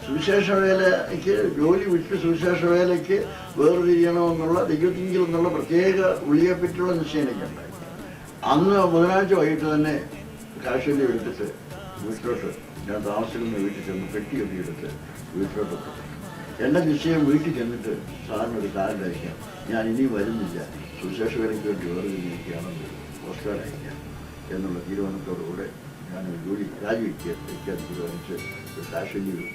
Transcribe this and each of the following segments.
സുവിശേഷ വേലയ്ക്ക് ജോലി വിട്ട് സുവിശേഷ വേലയ്ക്ക് വേർതിരിയണമെന്നുള്ള ദൈവത്തിങ്കിൽ നിന്നുള്ള പ്രത്യേക വിളിയെപ്പറ്റിയുള്ള നിശ്ചയം എനിക്കുണ്ടായി. അന്ന് ബുധനാഴ്ച വൈകിട്ട് തന്നെ കാശ്മീരി എടുത്തിട്ട് വീട്ടിലോട്ട് ഞാൻ താമസിക്കുന്ന വീട്ടിൽ ചെന്ന് പെട്ടിയൊക്കെ എടുത്ത് വീട്ടിലോട്ട് എത്തപ്പെട്ടു. എൻ്റെ നിശ്ചയം വീട്ടിൽ ചെന്നിട്ട് സാറിന് ഒരു കാർഡ് അയക്കാം, ഞാൻ ഇനി വരുന്നില്ല, സുവിശേഷ വേലയ്ക്ക് വേണ്ടി വേർതിരിക്കുകയാണെന്ന് പോസ്റ്റ് കാർഡ് അയക്കാം എന്നുള്ള തീരുമാനത്തോടുകൂടെ ഞാൻ ജോലി രാജിവെക്കാൻ തീരുമാനിച്ച് കാശ്മീരി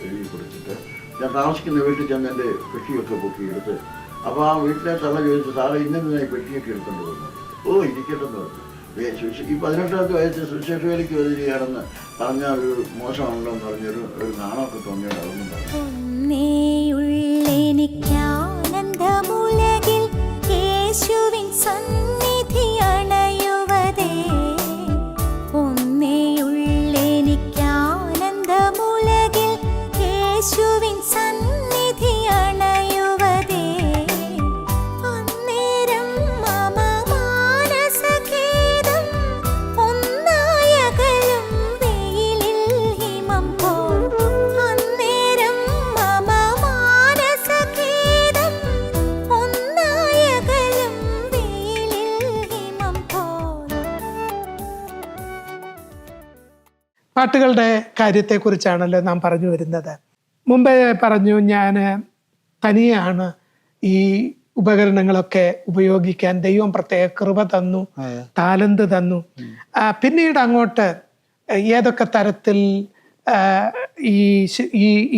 എഴുതി കൊടുത്തിട്ട് ഞാൻ താമസിക്കുന്ന വീട്ടിൽ ചെന്ന് എൻ്റെ പെട്ടിയൊക്കെ പൊക്കിയെടുത്ത് അപ്പോൾ ആ വീട്ടിലെ തള്ള ചോദിച്ചു, സാറേ ഇന്നെന്തിനായി പെട്ടിയൊക്കെ എടുത്തുകൊണ്ട് പോകുന്നത്? ഓ ഇരിക്കട്ടെന്ന് പറഞ്ഞു. ഈ 18ാമത്തെ വയസ്സിൽ സുവിശേഷ വേലയ്ക്ക് വരികയാണെന്ന് പറഞ്ഞാൽ ഒരു മോശമാണല്ലോ എന്ന് പറഞ്ഞൊരു നാണമൊക്കെ തോന്നിയത് അതൊന്നും പറഞ്ഞു. പാട്ടുകളുടെ കാര്യത്തെക്കുറിച്ചാണല്ലോ നാം പറഞ്ഞു വരുന്നത്. മുമ്പേ പറഞ്ഞു ഞാൻ തനിയാണ് ഈ ഉപകരണങ്ങളൊക്കെ ഉപയോഗിക്കാൻ ദൈവം പ്രത്യേക കൃപ തന്നു, താലന്ത് തന്നു. പിന്നീട് അങ്ങോട്ട് ഏതൊക്കെ തരത്തിൽ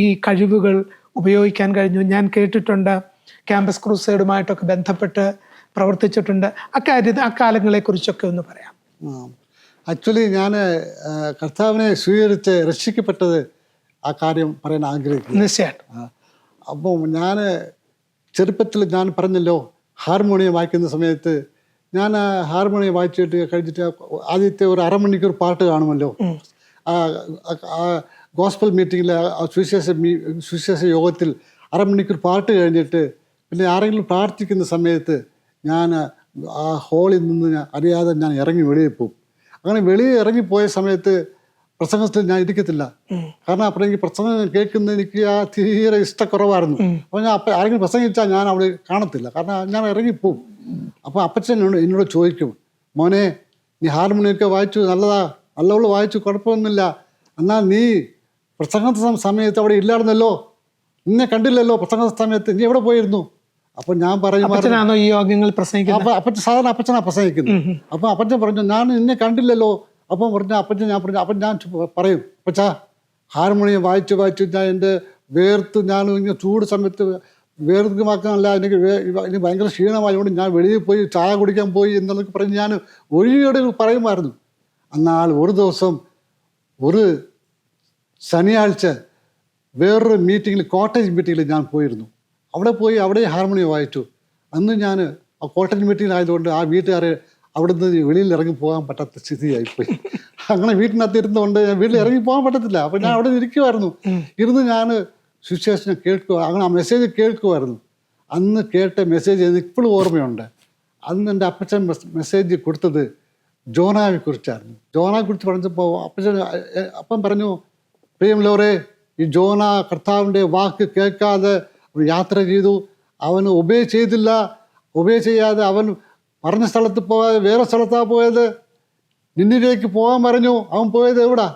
ഈ കഴിവുകൾ ഉപയോഗിക്കാൻ കഴിഞ്ഞു? ഞാൻ കേട്ടിട്ടുണ്ട് ക്യാമ്പസ് ക്രൂസൈഡുമായിട്ടൊക്കെ ബന്ധപ്പെട്ട് പ്രവർത്തിച്ചിട്ടുണ്ട്. അക്കാലങ്ങളെക്കുറിച്ചൊക്കെ ഒന്ന് പറയാം. ആക്ച്വലി ഞാൻ കർത്താവിനെ സ്വീകരിച്ച് രക്ഷിക്കപ്പെട്ടത് ആ കാര്യം പറയാൻ ആഗ്രഹിക്കുന്നു. തീർച്ചയായിട്ടും. അപ്പോൾ ഞാൻ ചെറുപ്പത്തിൽ ഞാൻ പറഞ്ഞല്ലോ ഹാർമോണിയം വായിക്കുന്ന സമയത്ത് ഞാൻ ഹാർമോണിയം വായിച്ചിട്ട് കഴിഞ്ഞിട്ട് ആദ്യത്തെ ഒരു അരമണിക്കൂർ പാട്ട് കാണുമല്ലോ. ഗോസ്പൽ മീറ്റിങ്ങിൽ സുവിശേഷ യോഗത്തിൽ അരമണിക്കൂർ പാട്ട് കഴിഞ്ഞിട്ട് പിന്നെ ആരെങ്കിലും പ്രാർത്ഥിക്കുന്ന സമയത്ത് ഞാൻ ആ ഹോളിൽ നിന്ന് അറിയാതെ ഞാൻ ഇറങ്ങി വെളിയിൽ പോകും. അങ്ങനെ വെളിയിൽ ഇറങ്ങിപ്പോയ സമയത്ത് പ്രസംഗത്തിൽ ഞാൻ ഇരിക്കത്തില്ല. കാരണം അപ്പോൾ എനിക്ക് പ്രസംഗം കേൾക്കുന്നത് എനിക്ക് ആ തീരെ ഇഷ്ടക്കുറവായിരുന്നു. അപ്പോൾ ഞാൻ ആരെങ്കിലും പ്രസംഗിച്ചാൽ ഞാൻ അവിടെ കാണത്തില്ല, കാരണം ഞാൻ ഇറങ്ങിപ്പോവും. അപ്പോൾ അപ്പച്ചൻ എന്നോട് ചോദിക്കും, മോനെ നീ ഹാർമോണിയൊക്കെ വായിച്ചു, നല്ലവള് വായിച്ചു, കുഴപ്പമൊന്നുമില്ല, എന്നാൽ നീ പ്രസംഗ സമയത്ത് അവിടെ ഇല്ലായിരുന്നല്ലോ, നിന്നെ കണ്ടില്ലല്ലോ പ്രസംഗ സമയത്ത്, നീ എവിടെ പോയിരുന്നു? അപ്പൊ ഞാൻ പറയും, സാധാരണ അപ്പച്ചനാ പ്രസംഗിക്കുന്നത്. അപ്പൊ അപ്പച്ചൻ പറഞ്ഞു, ഞാൻ നിന്നെ കണ്ടില്ലല്ലോ. അപ്പം പറഞ്ഞു അപ്പച്ചൻ, ഞാൻ പറയും, അപ്പച്ചാ ഹാർമോണിയം വായിച്ചു ഞാൻ എൻ്റെ വേർത്ത്, ഞാൻ ഇങ്ങനെ ചൂട് സമയത്ത് വേർത്തുമാക്കാനല്ല, എനിക്ക് ഭയങ്കര ക്ഷീണമായതുകൊണ്ട് ഞാൻ വെളിയിൽ പോയി ചായ കുടിക്കാൻ പോയി എന്നൊക്കെ പറഞ്ഞ് ഞാൻ ഒഴിയോടെ പറയുമായിരുന്നു. എന്നാൽ ഒരു ദിവസം ഒരു ശനിയാഴ്ച വേറൊരു മീറ്റിങ്ങിൽ, കോട്ടേജ് മീറ്റിങ്ങിൽ ഞാൻ പോയിരുന്നു. അവിടെ ഹാർമോണിയം വായിച്ചു. അന്ന് ഞാൻ ആ കോട്ടേജ് മീറ്റിങ്ങിലായതുകൊണ്ട് ആ വീട്ടുകാരെ അവിടുന്ന് വെളിയിൽ ഇറങ്ങി പോകാൻ പറ്റാത്ത സ്ഥിതിയായിപ്പോയി. അങ്ങനെ വീട്ടിനകത്ത് ഇരുന്നുകൊണ്ട് ഞാൻ വീട്ടിൽ ഇറങ്ങി പോകാൻ പറ്റത്തില്ല. അപ്പം ഞാൻ അവിടെ ഇരിക്കുമായിരുന്നു. ഇരുന്ന് ഞാൻ സുവിശേഷം കേൾക്കുക, അങ്ങനെ ആ മെസ്സേജ് കേൾക്കുമായിരുന്നു. അന്ന് കേട്ട മെസ്സേജ് എനിക്ക് ഇപ്പോഴും ഓർമ്മയുണ്ട്. അന്ന് എൻ്റെ അപ്പച്ചൻ മെസ്സേജ് കൊടുത്തത് ജോനായെ കുറിച്ചായിരുന്നു. ജോനായെ കുറിച്ച് പറഞ്ഞപ്പോൾ അപ്പം പറഞ്ഞു, പ്രിയമുള്ളവരെ, ഈ ജോന കർത്താവിൻ്റെ വാക്ക് കേൾക്കാതെ യാത്ര ചെയ്തു, അവന് ഒബേ ചെയ്യാതെ അവൻ പറഞ്ഞ സ്ഥലത്ത് പോകാതെ വേറെ സ്ഥലത്താണ് പോയത്. നിന്നിലേക്ക് പോകാൻ പറഞ്ഞു, അവൻ പോയത് എവിടാ?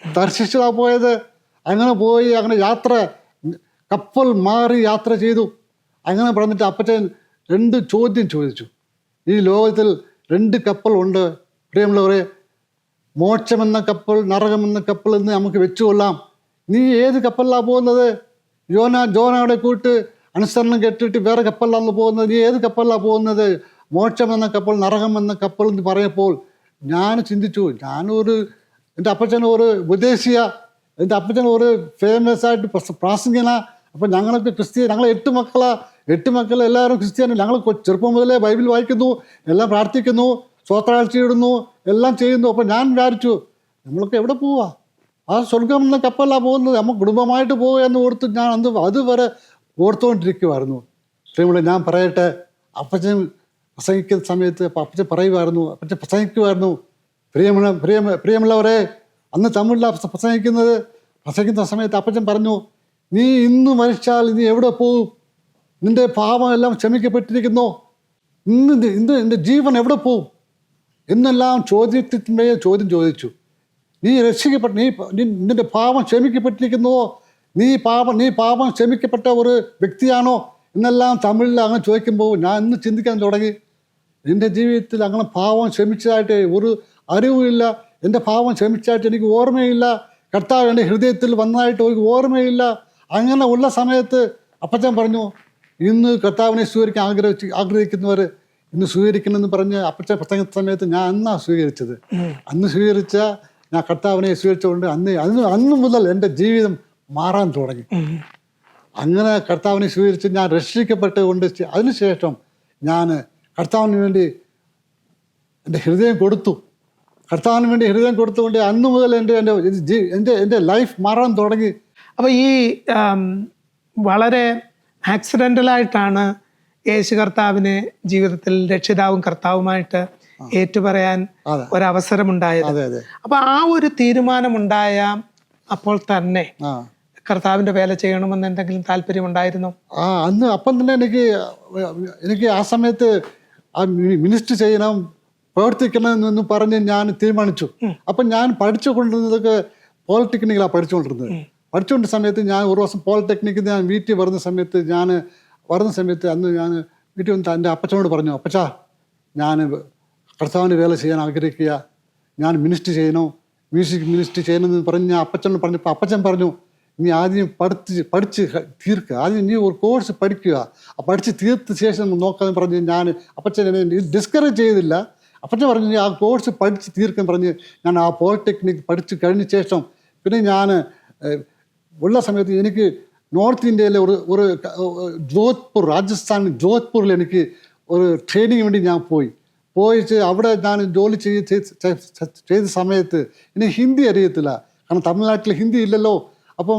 തർശിച്ചാ പോയത്. അങ്ങനെ പോയി, അങ്ങനെ കപ്പൽ മാറി യാത്ര ചെയ്തു. അങ്ങനെ പറഞ്ഞിട്ട് അപ്പച്ചൻ 2 ചോദ്യം ചോദിച്ചു. ഈ ലോകത്തിൽ 2 കപ്പലുണ്ട് പ്രിയമുള്ളവരെ, മോക്ഷമെന്ന കപ്പൽ, നരകമെന്ന കപ്പൽ എന്ന് നമുക്ക് വെച്ചുകൊള്ളാം. നീ ഏത് കപ്പലിലാണ് പോകുന്നത്? ജോനയുടെ കൂട്ട് അനുസരണം കേട്ടിട്ട് വേറെ കപ്പലിലാണ് പോകുന്നത്. നീ ഏത് കപ്പലിലാണ് പോകുന്നത്? മോക്ഷം എന്ന കപ്പൽ, നരകം എന്ന കപ്പൽ എന്ന് പറയപ്പോൾ ഞാൻ ചിന്തിച്ചു, എൻ്റെ അപ്പച്ചൻ ഒരു വിദേശിയ, എൻ്റെ അപ്പച്ചൻ ഒരു ഫേമസ് ആയിട്ട് പ്രാസംഗികന. അപ്പം ഞങ്ങളൊക്കെ ഞങ്ങൾ 8 മക്കൾ എല്ലാവരും ക്രിസ്ത്യാനി. ഞങ്ങൾ ചെറുപ്പം മുതലേ ബൈബിൾ വായിക്കുന്നു, എല്ലാം പ്രാർത്ഥിക്കുന്നു, സ്വോത്രാഴ്ച ഇടുന്നു, എല്ലാം ചെയ്യുന്നു. അപ്പം ഞാൻ വിചാരിച്ചു, നമ്മളൊക്കെ എവിടെ പോവാ? ആ സ്വർഗം എന്ന കപ്പലാണ് പോകുന്നത്, നമ്മൾ കുടുംബമായിട്ട് പോവുക എന്ന് ഓർത്ത് ഞാൻ അതുവരെ ഓർത്തുകൊണ്ടിരിക്കുമായിരുന്നു. ശ്രീമുള്ള ഞാൻ പറയട്ടെ, അപ്പച്ചൻ പ്രസംഗിക്കുന്ന സമയത്ത് അപ്പച്ചൻ പ്രസംഗിക്കുമായിരുന്നു, പ്രിയമുള്ളവരെ, അന്ന് തമിഴിലാണ് പ്രസംഗിക്കുന്നത്. പ്രസംഗിക്കുന്ന സമയത്ത് അപ്പച്ചൻ പറഞ്ഞു, നീ ഇന്ന് മരിച്ചാൽ നീ എവിടെ പോകും? നിന്റെ പാപം എല്ലാം ക്ഷമിക്കപ്പെട്ടിരിക്കുന്നു, ഇന്ന് നിന്റെ ജീവൻ എവിടെ പോകും എന്നെല്ലാം ചോദ്യം ചോദിച്ചു. നീ രക്ഷിക്കപ്പെട്ട നിന്റെ പാപം ക്ഷമിക്കപ്പെട്ടിരിക്കുന്നുവോ? നീ പാപം ക്ഷമിക്കപ്പെട്ട ഒരു വ്യക്തിയാണോ എന്നെല്ലാം തമിഴിൽ അങ്ങനെ ചോദിക്കുമ്പോൾ ഞാൻ ഇന്ന് ചിന്തിക്കാൻ തുടങ്ങി. എൻ്റെ ജീവിതത്തിൽ അങ്ങനെ പാവം ക്ഷമിച്ചതായിട്ട് ഒരു അറിവുമില്ല. എൻ്റെ പാവം ക്ഷമിച്ചതായിട്ട് എനിക്ക് ഓർമ്മയില്ല. കർത്താവ് എൻ്റെ ഹൃദയത്തിൽ വന്നതായിട്ട് ഒരു ഓർമ്മയില്ല. അങ്ങനെ ഉള്ള സമയത്ത് അപ്പച്ചൻ പറഞ്ഞു, ഇന്ന് കർത്താവിനെ സ്വീകരിക്കാൻ ആഗ്രഹിക്കുന്നവർ ഇന്ന് സ്വീകരിക്കണമെന്ന് പറഞ്ഞ് അപ്പച്ചൻ പ്രസംഗിച്ച സമയത്ത് ഞാൻ അന്നാണ് സ്വീകരിച്ചത്. അന്ന് സ്വീകരിച്ച ഞാൻ കർത്താവിനെ സ്വീകരിച്ചുകൊണ്ട് അന്ന് മുതൽ എൻ്റെ ജീവിതം മാറാൻ തുടങ്ങി. അങ്ങനെ കർത്താവിനെ സ്വീകരിച്ച് ഞാൻ രക്ഷിക്കപ്പെട്ടുകൊണ്ട് അതിനുശേഷം ഞാൻ കർത്താവിന് വേണ്ടി എൻ്റെ ഹൃദയം കൊടുത്തു. കർത്താവിന് വേണ്ടി ഹൃദയം കൊടുത്തുകൊണ്ട് അന്ന് മുതൽ എൻ്റെ ലൈഫ് മാറാൻ തുടങ്ങി. അപ്പോൾ ഈ വളരെ ആക്സിഡൻ്റലായിട്ടാണ് യേശു കർത്താവിനെ ജീവിതത്തിൽ രക്ഷിതാവും കർത്താവുമായിട്ട് ഏറ്റുപറയാൻ ഒരവസരമുണ്ടായത്. അപ്പൊ ആ ഒരു തീരുമാനമുണ്ടായ അപ്പോൾ തന്നെ കർത്താവിന്റെ വേല ചെയ്യണമെന്ന് എന്തെങ്കിലും താല്പര്യമുണ്ടായിരുന്നോ? അപ്പം തന്നെ എനിക്ക് ആ സമയത്ത് മിനിസ്റ്റർ ചെയ്യണം, പ്രവർത്തിക്കണം എന്ന് പറഞ്ഞ് ഞാൻ തീരുമാനിച്ചു. അപ്പം ഞാൻ പഠിച്ചുകൊണ്ടിരുന്നതൊക്കെ പോളിടെക്നിക്കിലാണ് പഠിച്ചുകൊണ്ടിരുന്ന സമയത്ത് ഞാൻ ഒരു ദിവസം പോളിടെക്നിക്കിൽ ഞാൻ വീട്ടിൽ വരുന്ന സമയത്ത് അന്ന് ഞാൻ വീട്ടിൽ വന്ന് എൻ്റെ അപ്പച്ചനോട് പറഞ്ഞു, അപ്പച്ചാ ഞാൻ കർത്താവിൻ്റെ വേല ചെയ്യാൻ ആഗ്രഹിക്കുക, ഞാൻ മിനിസ്റ്റർ ചെയ്യണോ, മ്യൂസിക് മിനിസ്റ്റർ ചെയ്യണമെന്ന് പറഞ്ഞ് ഞാൻ അപ്പച്ചനോട് പറഞ്ഞപ്പോൾ അപ്പച്ചൻ പറഞ്ഞു, നീ ആദ്യം പഠിച്ച് തീർക്കുക, ആദ്യം നീ ഒരു കോഴ്സ് പഠിക്കുക, പഠിച്ച് തീർത്ത ശേഷം നോക്കാമെന്ന് പറഞ്ഞ് അപ്പച്ചൻ എന്നെ ഡിസ്കറേജ് ചെയ്തില്ല. അപ്പച്ചൻ പറഞ്ഞു, നീ ആ കോഴ്സ് പഠിച്ച് തീർക്കാൻ പറഞ്ഞ് ഞാൻ ആ പോളിടെക്നിക് പഠിച്ച് കഴിഞ്ഞ ശേഷം പിന്നെ ഞാൻ ഉള്ള സമയത്ത് എനിക്ക് നോർത്ത് ഇന്ത്യയിലെ ഒരു രാജസ്ഥാൻ ജോധ്പൂരിൽ എനിക്ക് ഒരു ട്രെയിനിങ് വേണ്ടി ഞാൻ പോയിട്ട് അവിടെ ഞാൻ ജോലി ചെയ്ത സമയത്ത് എനിക്ക് ഹിന്ദി അറിയത്തില്ല. കാരണം തമിഴ്നാട്ടിൽ ഹിന്ദി ഇല്ലല്ലോ. അപ്പം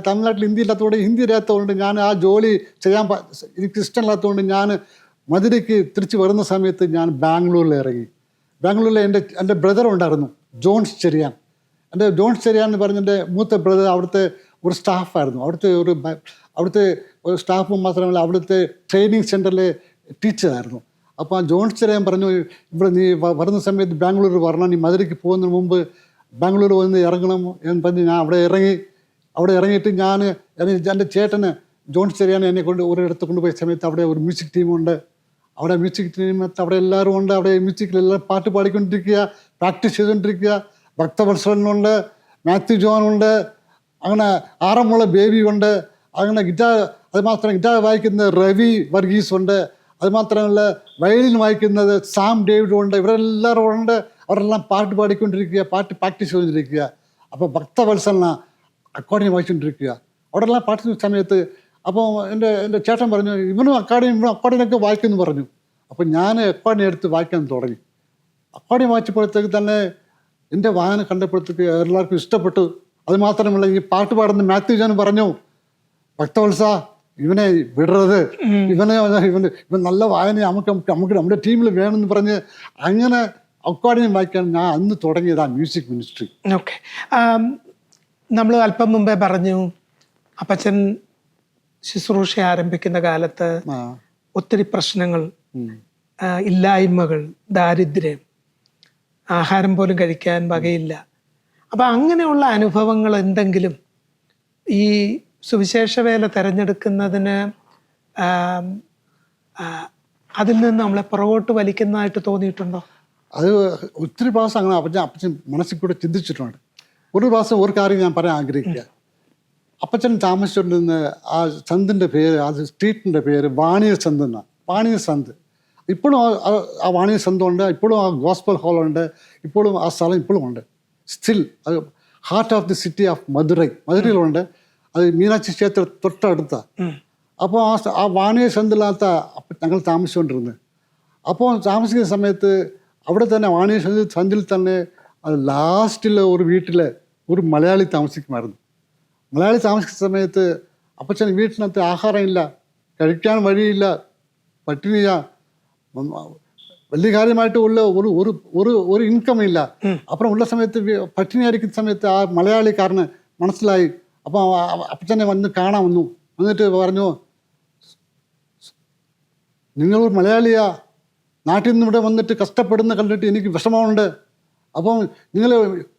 തമിഴ്നാട്ടിൽ ഹിന്ദി ഇല്ലാത്തതുകൊണ്ട് ഹിന്ദി അറിയാത്തതുകൊണ്ട് ഞാൻ ആ ജോലി ചെയ്യാൻ എനിക്ക് ഇഷ്ടമില്ലാത്തതുകൊണ്ട് ഞാൻ മധുരയ്ക്ക് തിരിച്ച് വരുന്ന സമയത്ത് ഞാൻ ബാംഗ്ലൂരിൽ ഇറങ്ങി. ബാംഗ്ലൂരിൽ എൻ്റെ ബ്രദർ ഉണ്ടായിരുന്നു, ജോൺസ് ചെറിയാൻ. ജോൺസ് ചെറിയാൻ എന്ന് പറഞ്ഞ എൻ്റെ മൂത്ത ബ്രദർ അവിടുത്തെ ഒരു സ്റ്റാഫായിരുന്നു. അവിടുത്തെ ഒരു സ്റ്റാഫ് മാത്രമല്ല അവിടുത്തെ ട്രെയിനിങ് സെൻറ്ററിലെ ടീച്ചറായിരുന്നു. അപ്പോൾ ജോൺസ് ചെറിയാൻ പറഞ്ഞു, ഇവിടെ നീ വരുന്ന സമയത്ത് ബാംഗ്ലൂർ വരണം, നീ മധുരയ്ക്ക് പോകുന്നതിന് മുമ്പ് ബാംഗ്ലൂർ വന്ന് ഇറങ്ങണം എന്ന് പറഞ്ഞ് ഞാൻ അവിടെ ഇറങ്ങിയിട്ട് എൻ്റെ ചേട്ടന് ജോൺസ് ചെറിയാൻ എന്നെ ഒരിടത്ത് കൊണ്ടുപോയ സമയത്ത് അവിടെ ഒരു മ്യൂസിക് ടീമുണ്ട്. അവിടെ മ്യൂസിക് ടീമത്ത് അവിടെ എല്ലാവരും ഉണ്ട്. അവിടെ മ്യൂസിക്കിലെല്ലാം പാട്ട് പാടിക്കൊണ്ടിരിക്കുക, പ്രാക്ടീസ് ചെയ്തുകൊണ്ടിരിക്കുക. ഭക്തവത്സരനുണ്ട്, മാത്യു ജോനുണ്ട്, അങ്ങനെ ആറന്മുള ബേബി ഉണ്ട്, അങ്ങനെ ഗിറ്റാർ വായിക്കുന്ന രവി വർഗീസ് ഉണ്ട്, അതുമാത്രമല്ല വയലിൻ വായിക്കുന്നത് സാം ഡേവിഡും ഉണ്ട്. ഇവരെല്ലാവരും ഉണ്ട്. അവരെല്ലാം പാട്ട് പാടിക്കൊണ്ടിരിക്കുക, പാട്ട് പ്രാക്ടീസ് ചെയ്തുകൊണ്ടിരിക്കുക. അപ്പോൾ ഭക്തവത്സരന അക്കോർഡിയം വായിച്ചുകൊണ്ടിരിക്കുക. അവിടെ എല്ലാം പാട്ട് സമയത്ത് അപ്പോൾ എൻ്റെ ചേട്ടൻ പറഞ്ഞു, ഇവനും അക്കോർഡിയനൊക്കെ വായിക്കുമെന്ന് പറഞ്ഞു. അപ്പോൾ ഞാൻ അക്കോർഡിയം എടുത്ത് വായിക്കാൻ തുടങ്ങി. അക്കോർഡിയം വായിച്ചപ്പോഴത്തേക്ക് തന്നെ എൻ്റെ വായന കണ്ടപ്പോഴത്തേക്ക് എല്ലാവർക്കും ഇഷ്ടപ്പെട്ടു. അതുമാത്രമല്ല ഈ പാട്ട് പാടുന്ന മാത്യു ജോൻ പറഞ്ഞു, ഭക്തവത്സ ഇവനെ വിടരുത്, ഇവൻ നല്ല വായന നമുക്ക് നമ്മുടെ ടീമിൽ വേണമെന്ന് പറഞ്ഞ് അങ്ങനെ അക്കോർഡിയം വായിക്കാൻ ഞാൻ അന്ന് തുടങ്ങിയതാണ് മ്യൂസിക് മിനിസ്ട്രി. ഓക്കെ, നമ്മൾ അല്പം മുമ്പേ പറഞ്ഞു അപ്പച്ചൻ ശുശ്രൂഷ ആരംഭിക്കുന്ന കാലത്ത് ഒത്തിരി പ്രശ്നങ്ങൾ, ഇല്ലായ്മകൾ, ദാരിദ്ര്യം, ആഹാരം പോലും കഴിക്കാൻ വകയില്ല. അപ്പം അങ്ങനെയുള്ള അനുഭവങ്ങൾ എന്തെങ്കിലും ഈ സുവിശേഷ വേല തിരഞ്ഞെടുക്കുന്നതിന് അതിൽ നിന്ന് നമ്മളെ പുറകോട്ട് വലിക്കുന്നതായിട്ട് തോന്നിയിട്ടുണ്ടോ? അത് ഒത്തിരി പ്രാവശ്യം അങ്ങനെ അപ്പച്ചൻ മനസ്സിൽ കൂടെ ചിന്തിച്ചിട്ടുണ്ട്. ഒരു പ്രാവശ്യം ഒരു കാര്യം ഞാൻ പറയാൻ ആഗ്രഹിക്കുക. അപ്പച്ചൻ താമസിച്ചുകൊണ്ടിരുന്ന ആ ചന്തിൻ്റെ പേര്, ആ സ്ട്രീറ്റിൻ്റെ പേര് വാണിയർ ചന്ത് എന്നാണ്. വാണിയർ ചന്ത് ഇപ്പോഴും ആ വാണിയർ ചന്തമുണ്ട്, ഇപ്പോഴും ആ ഗോസ്പൽ ഹാളുണ്ട്, ഇപ്പോഴും ആ സ്ഥലം ഇപ്പോഴും ഉണ്ട്. സ്റ്റിൽ അത് heart of the city of മധുരയിലുണ്ട്. അത് മീനാക്ഷി ക്ഷേത്രം തൊട്ടടുത്താണ്. അപ്പോൾ ആ വാണിയർ ചന്തിനകത്ത് ഞങ്ങൾ താമസിച്ചുകൊണ്ടിരുന്നത്. അപ്പോൾ താമസിക്കുന്ന സമയത്ത് അവിടെ തന്നെ വാണിയർ ചന്തിൽ തന്നെ അത് ലാസ്റ്റിലെ ഒരു വീട്ടിൽ ഒരു മലയാളി താമസിക്കുമായിരുന്നു. മലയാളി താമസിക്കുന്ന സമയത്ത് അപ്പച്ചൻ വീട്ടിനകത്ത് ആഹാരമില്ല, കഴിക്കാൻ വഴിയില്ല, പട്ടിണിയ, വലിയ കാര്യമായിട്ട് ഉള്ള ഒരു ഇൻകം ഇല്ല. അപ്പുറം ഉള്ള സമയത്ത് പട്ടിണി അടിക്കുന്ന സമയത്ത് ആ മലയാളിക്കാരന് മനസ്സിലായി. അപ്പോൾ അപ്പച്ചനെ വന്ന് കാണാൻ വന്നു. എന്നിട്ട് പറഞ്ഞു, നിങ്ങൾ മലയാളിയാ, നാട്ടിൽ നിന്ന് ഇവിടെ വന്നിട്ട് കഷ്ടപ്പെടുന്ന കണ്ടിട്ട് എനിക്ക് വിഷമമുണ്ട്. അപ്പം നിങ്ങൾ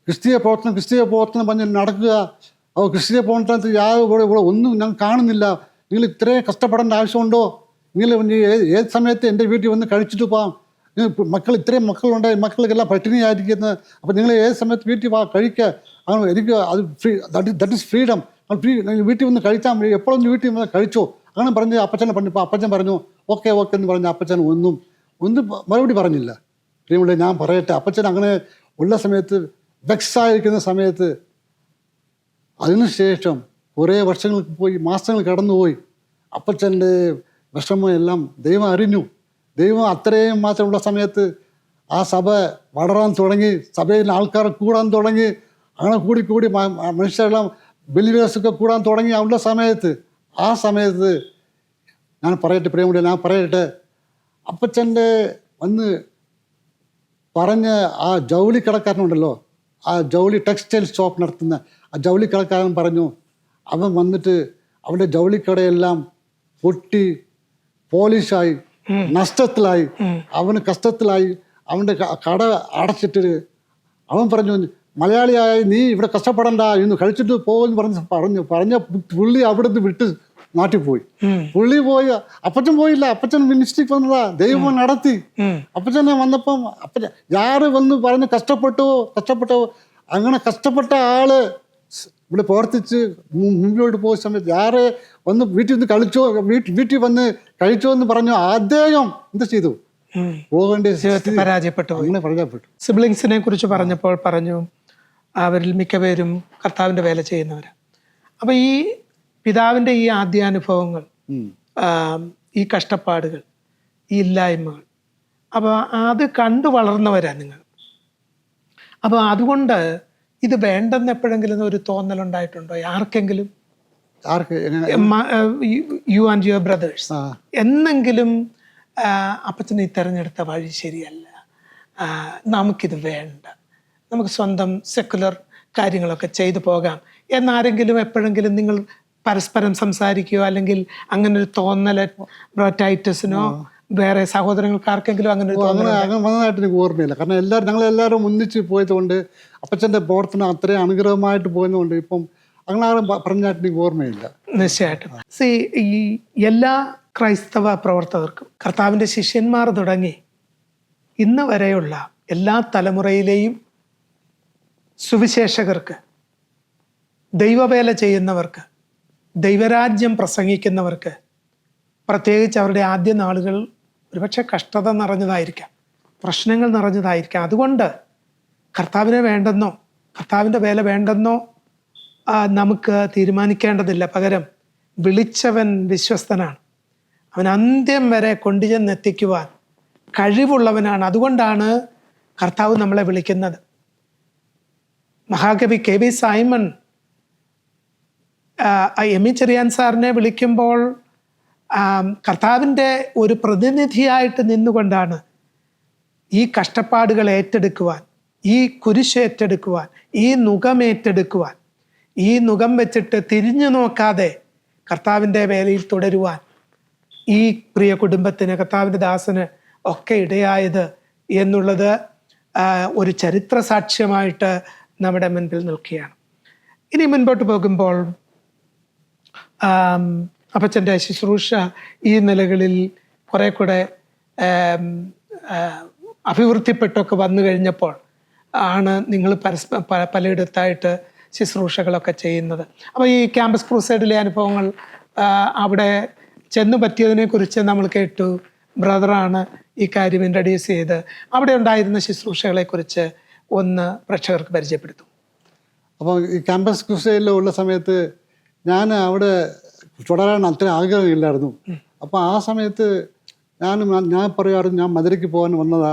ക്രിസ്തീയ പ്രവർത്തനം പറഞ്ഞ് നടക്കുക. അപ്പോൾ ക്രിസ്തീയ പ്രവർത്തനത്തിൽ ഇവിടെ ഒന്നും ഞാൻ കാണുന്നില്ല. നിങ്ങൾ ഇത്രയും കഷ്ടപ്പെടേണ്ട ആവശ്യമുണ്ടോ? നിങ്ങൾ ഏത് സമയത്ത് എൻ്റെ വീട്ടിൽ വന്ന് കഴിച്ചിട്ട് പോകാം. ഇത്രയും മക്കളുണ്ട്, മക്കൾക്കെല്ലാം പട്ടിണിയായിരിക്കുന്നത്. അപ്പം നിങ്ങൾ ഏത് സമയത്ത് വീട്ടിൽ കഴിക്കുക. എനിക്ക് അത് ദാറ്റ് ഈസ് ഫ്രീഡം. വീട്ടിൽ വന്ന് കഴിച്ചാൽ എപ്പോഴൊന്നും വീട്ടിൽ വന്ന് കഴിച്ചോ അങ്ങനെ പറഞ്ഞ് അപ്പച്ചനെ പറഞ്ഞപ്പോൾ അപ്പച്ചൻ പറഞ്ഞു ഓക്കെ എന്ന് പറഞ്ഞ അപ്പച്ചൻ ഒന്നും മറുപടി പറഞ്ഞില്ല. പ്രിയമുള്ള ഞാൻ പറയട്ടെ, അപ്പച്ചൻ അങ്ങനെ ഉള്ള സമയത്ത് വെക്സായിരിക്കുന്ന സമയത്ത് അതിനുശേഷം കുറേ വർഷങ്ങൾക്ക് പോയി, മാസങ്ങൾ കടന്നുപോയി. അപ്പച്ചൻ്റെ വിഷമം എല്ലാം ദൈവം അറിഞ്ഞു. ദൈവം അത്രയും മാത്രമുള്ള സമയത്ത് ആ സഭ വളരാൻ തുടങ്ങി, സഭയിൽ ആൾക്കാർ കൂടാൻ തുടങ്ങി. അങ്ങനെ കൂടി മനുഷ്യരെല്ലാം ബലിവേഴ്സൊക്കെ കൂടാൻ തുടങ്ങി. ഉള്ള സമയത്ത് ആ സമയത്ത് ഞാൻ പറയട്ടെ പ്രിയമുള്ള ഞാൻ പറയട്ടെ, അപ്പച്ചൻ്റെ വന്ന് പറഞ്ഞ ആ ജൗളി കടക്കാരനുണ്ടല്ലോ, ആ ജൗളി ടെക്സ്റ്റൈൽ ഷോപ്പ് നടത്തുന്ന ആ ജൗളി കടക്കാരൻ പറഞ്ഞു, അവൻ വന്നിട്ട് അവൻ്റെ ജൗളിക്കടയെല്ലാം പൊട്ടി പോളിഷായി, നഷ്ടത്തിലായി, അവന് കഷ്ടത്തിലായി, അവൻ്റെ കട അടച്ചിട്ട് അവൻ പറഞ്ഞു, മലയാളിയായി നീ ഇവിടെ കഷ്ടപ്പെടണ്ട, ഇന്ന് കഴിച്ചിട്ട് പോകുമെന്ന് പറഞ്ഞ പുള്ളി അവിടെ നിന്ന് വിട്ട് നാട്ടിൽ പോയി. പുള്ളി പോയി, അപ്പച്ചൻ പോയില്ല. അപ്പച്ചൻ മിനിസ്ട്രിക്ക് വന്നതാ, ദൈവം നടത്തി. അപ്പച്ചനെ വന്നപ്പം യാറ് വന്ന് പറഞ്ഞ് കഷ്ടപ്പെട്ടോ അങ്ങനെ കഷ്ടപ്പെട്ട ആള് ഇവിടെ പ്രവർത്തിച്ച് മുമ്പോട്ട് പോകുന്ന സമയത്ത് യാറ് വന്ന് വീട്ടിൽ നിന്ന് വീട്ടിൽ വന്ന് കഴിച്ചോ എന്ന് പറഞ്ഞു. അദ്ദേഹം എന്ത് ചെയ്തു? പോകേണ്ട പരാജയപ്പെട്ടു. സിബ്ലിങ്സിനെ കുറിച്ച് പറഞ്ഞപ്പോൾ പറഞ്ഞു അവരിൽ മിക്കപേരും കർത്താവിൻ്റെ വേല ചെയ്യുന്നവരാണ്. അപ്പം ഈ പിതാവിൻ്റെ ഈ ആദ്യാനുഭവങ്ങൾ, ഈ കഷ്ടപ്പാടുകൾ, ഈ ഇല്ലായ്മകൾ, അപ്പോൾ അത് കണ്ടു വളർന്നവരാണ് നിങ്ങൾ. അപ്പോൾ അതുകൊണ്ട് ഇത് വേണ്ടെന്ന് എപ്പോഴെങ്കിലും ഒരു തോന്നലുണ്ടായിട്ടുണ്ടോ ആർക്കെങ്കിലും? യു ആൻഡ് യുവർ ബ്രദേഴ്സ് എന്നെങ്കിലും അപ്പച്ചനെ ഈ തിരഞ്ഞെടുത്ത വഴി ശരിയല്ല, നമുക്കിത് വേണ്ട, നമുക്ക് സ്വന്തം സെക്കുലർ കാര്യങ്ങളൊക്കെ ചെയ്തു പോകാം എന്നാരെങ്കിലും എപ്പോഴെങ്കിലും നിങ്ങൾ പരസ്പരം സംസാരിക്കുകയോ അല്ലെങ്കിൽ അങ്ങനെ ഒരു തോന്നൽ ടൈറ്റസിനോ വേറെ സഹോദരങ്ങൾക്ക് ആർക്കെങ്കിലും അങ്ങനെ വന്നതായിട്ട് എനിക്ക് ഓർമ്മയില്ല. കാരണം ഞങ്ങളെല്ലാവരും ഒന്നിച്ച് പോയതുകൊണ്ട് അപ്പച്ചൻ്റെ പ്രവർത്തനം അത്രയും അനുഗ്രഹമായിട്ട് പോയതുകൊണ്ട് ഇപ്പം അങ്ങനെ ആരും പറഞ്ഞായിട്ട് എനിക്ക് ഓർമ്മയില്ല. നിശ്ചയമായിട്ടും ഈ എല്ലാ ക്രൈസ്തവ പ്രവർത്തകർക്കും കർത്താവിൻ്റെ ശിഷ്യന്മാർ തുടങ്ങി ഇന്ന് വരെയുള്ള എല്ലാ തലമുറയിലെയും സുവിശേഷകർക്ക്, ദൈവവേല ചെയ്യുന്നവർക്ക്, ദൈവരാജ്യം പ്രസംഗിക്കുന്നവർക്ക്, പ്രത്യേകിച്ച് അവരുടെ ആദ്യ നാളുകൾ ഒരുപക്ഷെ കഷ്ടത നിറഞ്ഞതായിരിക്കാം, പ്രശ്നങ്ങൾ നിറഞ്ഞതായിരിക്കാം. അതുകൊണ്ട് കർത്താവിനെ വേണ്ടെന്നോ കർത്താവിൻ്റെ വേല വേണ്ടെന്നോ നമുക്ക് തീരുമാനിക്കേണ്ടതില്ല. പകരം വിളിച്ചവൻ വിശ്വസ്തനാണ്, അവൻ അന്ത്യം വരെ കൊണ്ടുചെന്നെത്തിക്കുവാൻ കഴിവുള്ളവനാണ്. അതുകൊണ്ടാണ് കർത്താവ് നമ്മളെ വിളിക്കുന്നത്. മഹാകവി K V Simon M E Cheriyan സാറിനെ വിളിക്കുമ്പോൾ കർത്താവിൻ്റെ ഒരു പ്രതിനിധിയായിട്ട് നിന്നുകൊണ്ടാണ് ഈ കഷ്ടപ്പാടുകൾ ഏറ്റെടുക്കുവാൻ, ഈ കുരിശ് ഏറ്റെടുക്കുവാൻ, ഈ നുകം ഏറ്റെടുക്കുവാൻ, ഈ നുകം വെച്ചിട്ട് തിരിഞ്ഞു നോക്കാതെ കർത്താവിൻ്റെ വേലയിൽ തുടരുവാൻ ഈ പ്രിയ കുടുംബത്തിന്, കർത്താവിൻ്റെ ദാസന് ഒക്കെ ഇടയായത് എന്നുള്ളത് ഒരു ചരിത്ര സാക്ഷ്യമായിട്ട് നമ്മുടെ മുൻപിൽ നിൽക്കുകയാണ്. ഇനി മുൻപോട്ട് പോകുമ്പോൾ അപ്പച്ചൻ്റെ ശുശ്രൂഷ ഈ നിലകളിൽ കുറെ കൂടെ അഭിവൃദ്ധിപ്പെട്ടൊക്കെ വന്നു കഴിഞ്ഞപ്പോൾ ആണ് നിങ്ങൾ പലയിടത്തായിട്ട് ശുശ്രൂഷകളൊക്കെ ചെയ്യുന്നത്. അപ്പോൾ ഈ ക്യാമ്പസ് ക്രൂസൈഡിലെ അനുഭവങ്ങൾ അവിടെ ചെന്നു പറ്റിയതിനെക്കുറിച്ച് നമ്മൾ കേട്ടു. ബ്രദറാണ് ഈ കാര്യം ഇൻട്രൊഡ്യൂസ് ചെയ്ത് അവിടെ ഉണ്ടായിരുന്ന ശുശ്രൂഷകളെക്കുറിച്ച് ഒന്ന് പ്രേക്ഷകർക്ക് പരിചയപ്പെടുത്തും. അപ്പോൾ ഈ ക്യാമ്പസ് ക്രൂസൈഡിലുള്ള സമയത്ത് ഞാൻ അവിടെ തുടരാൻ അത്ര ആഗ്രഹമില്ലായിരുന്നു. അപ്പോൾ ആ സമയത്ത് ഞാൻ പറയാറുണ്ട്, ഞാൻ മധുരയ്ക്ക് പോകാൻ വന്നതാ,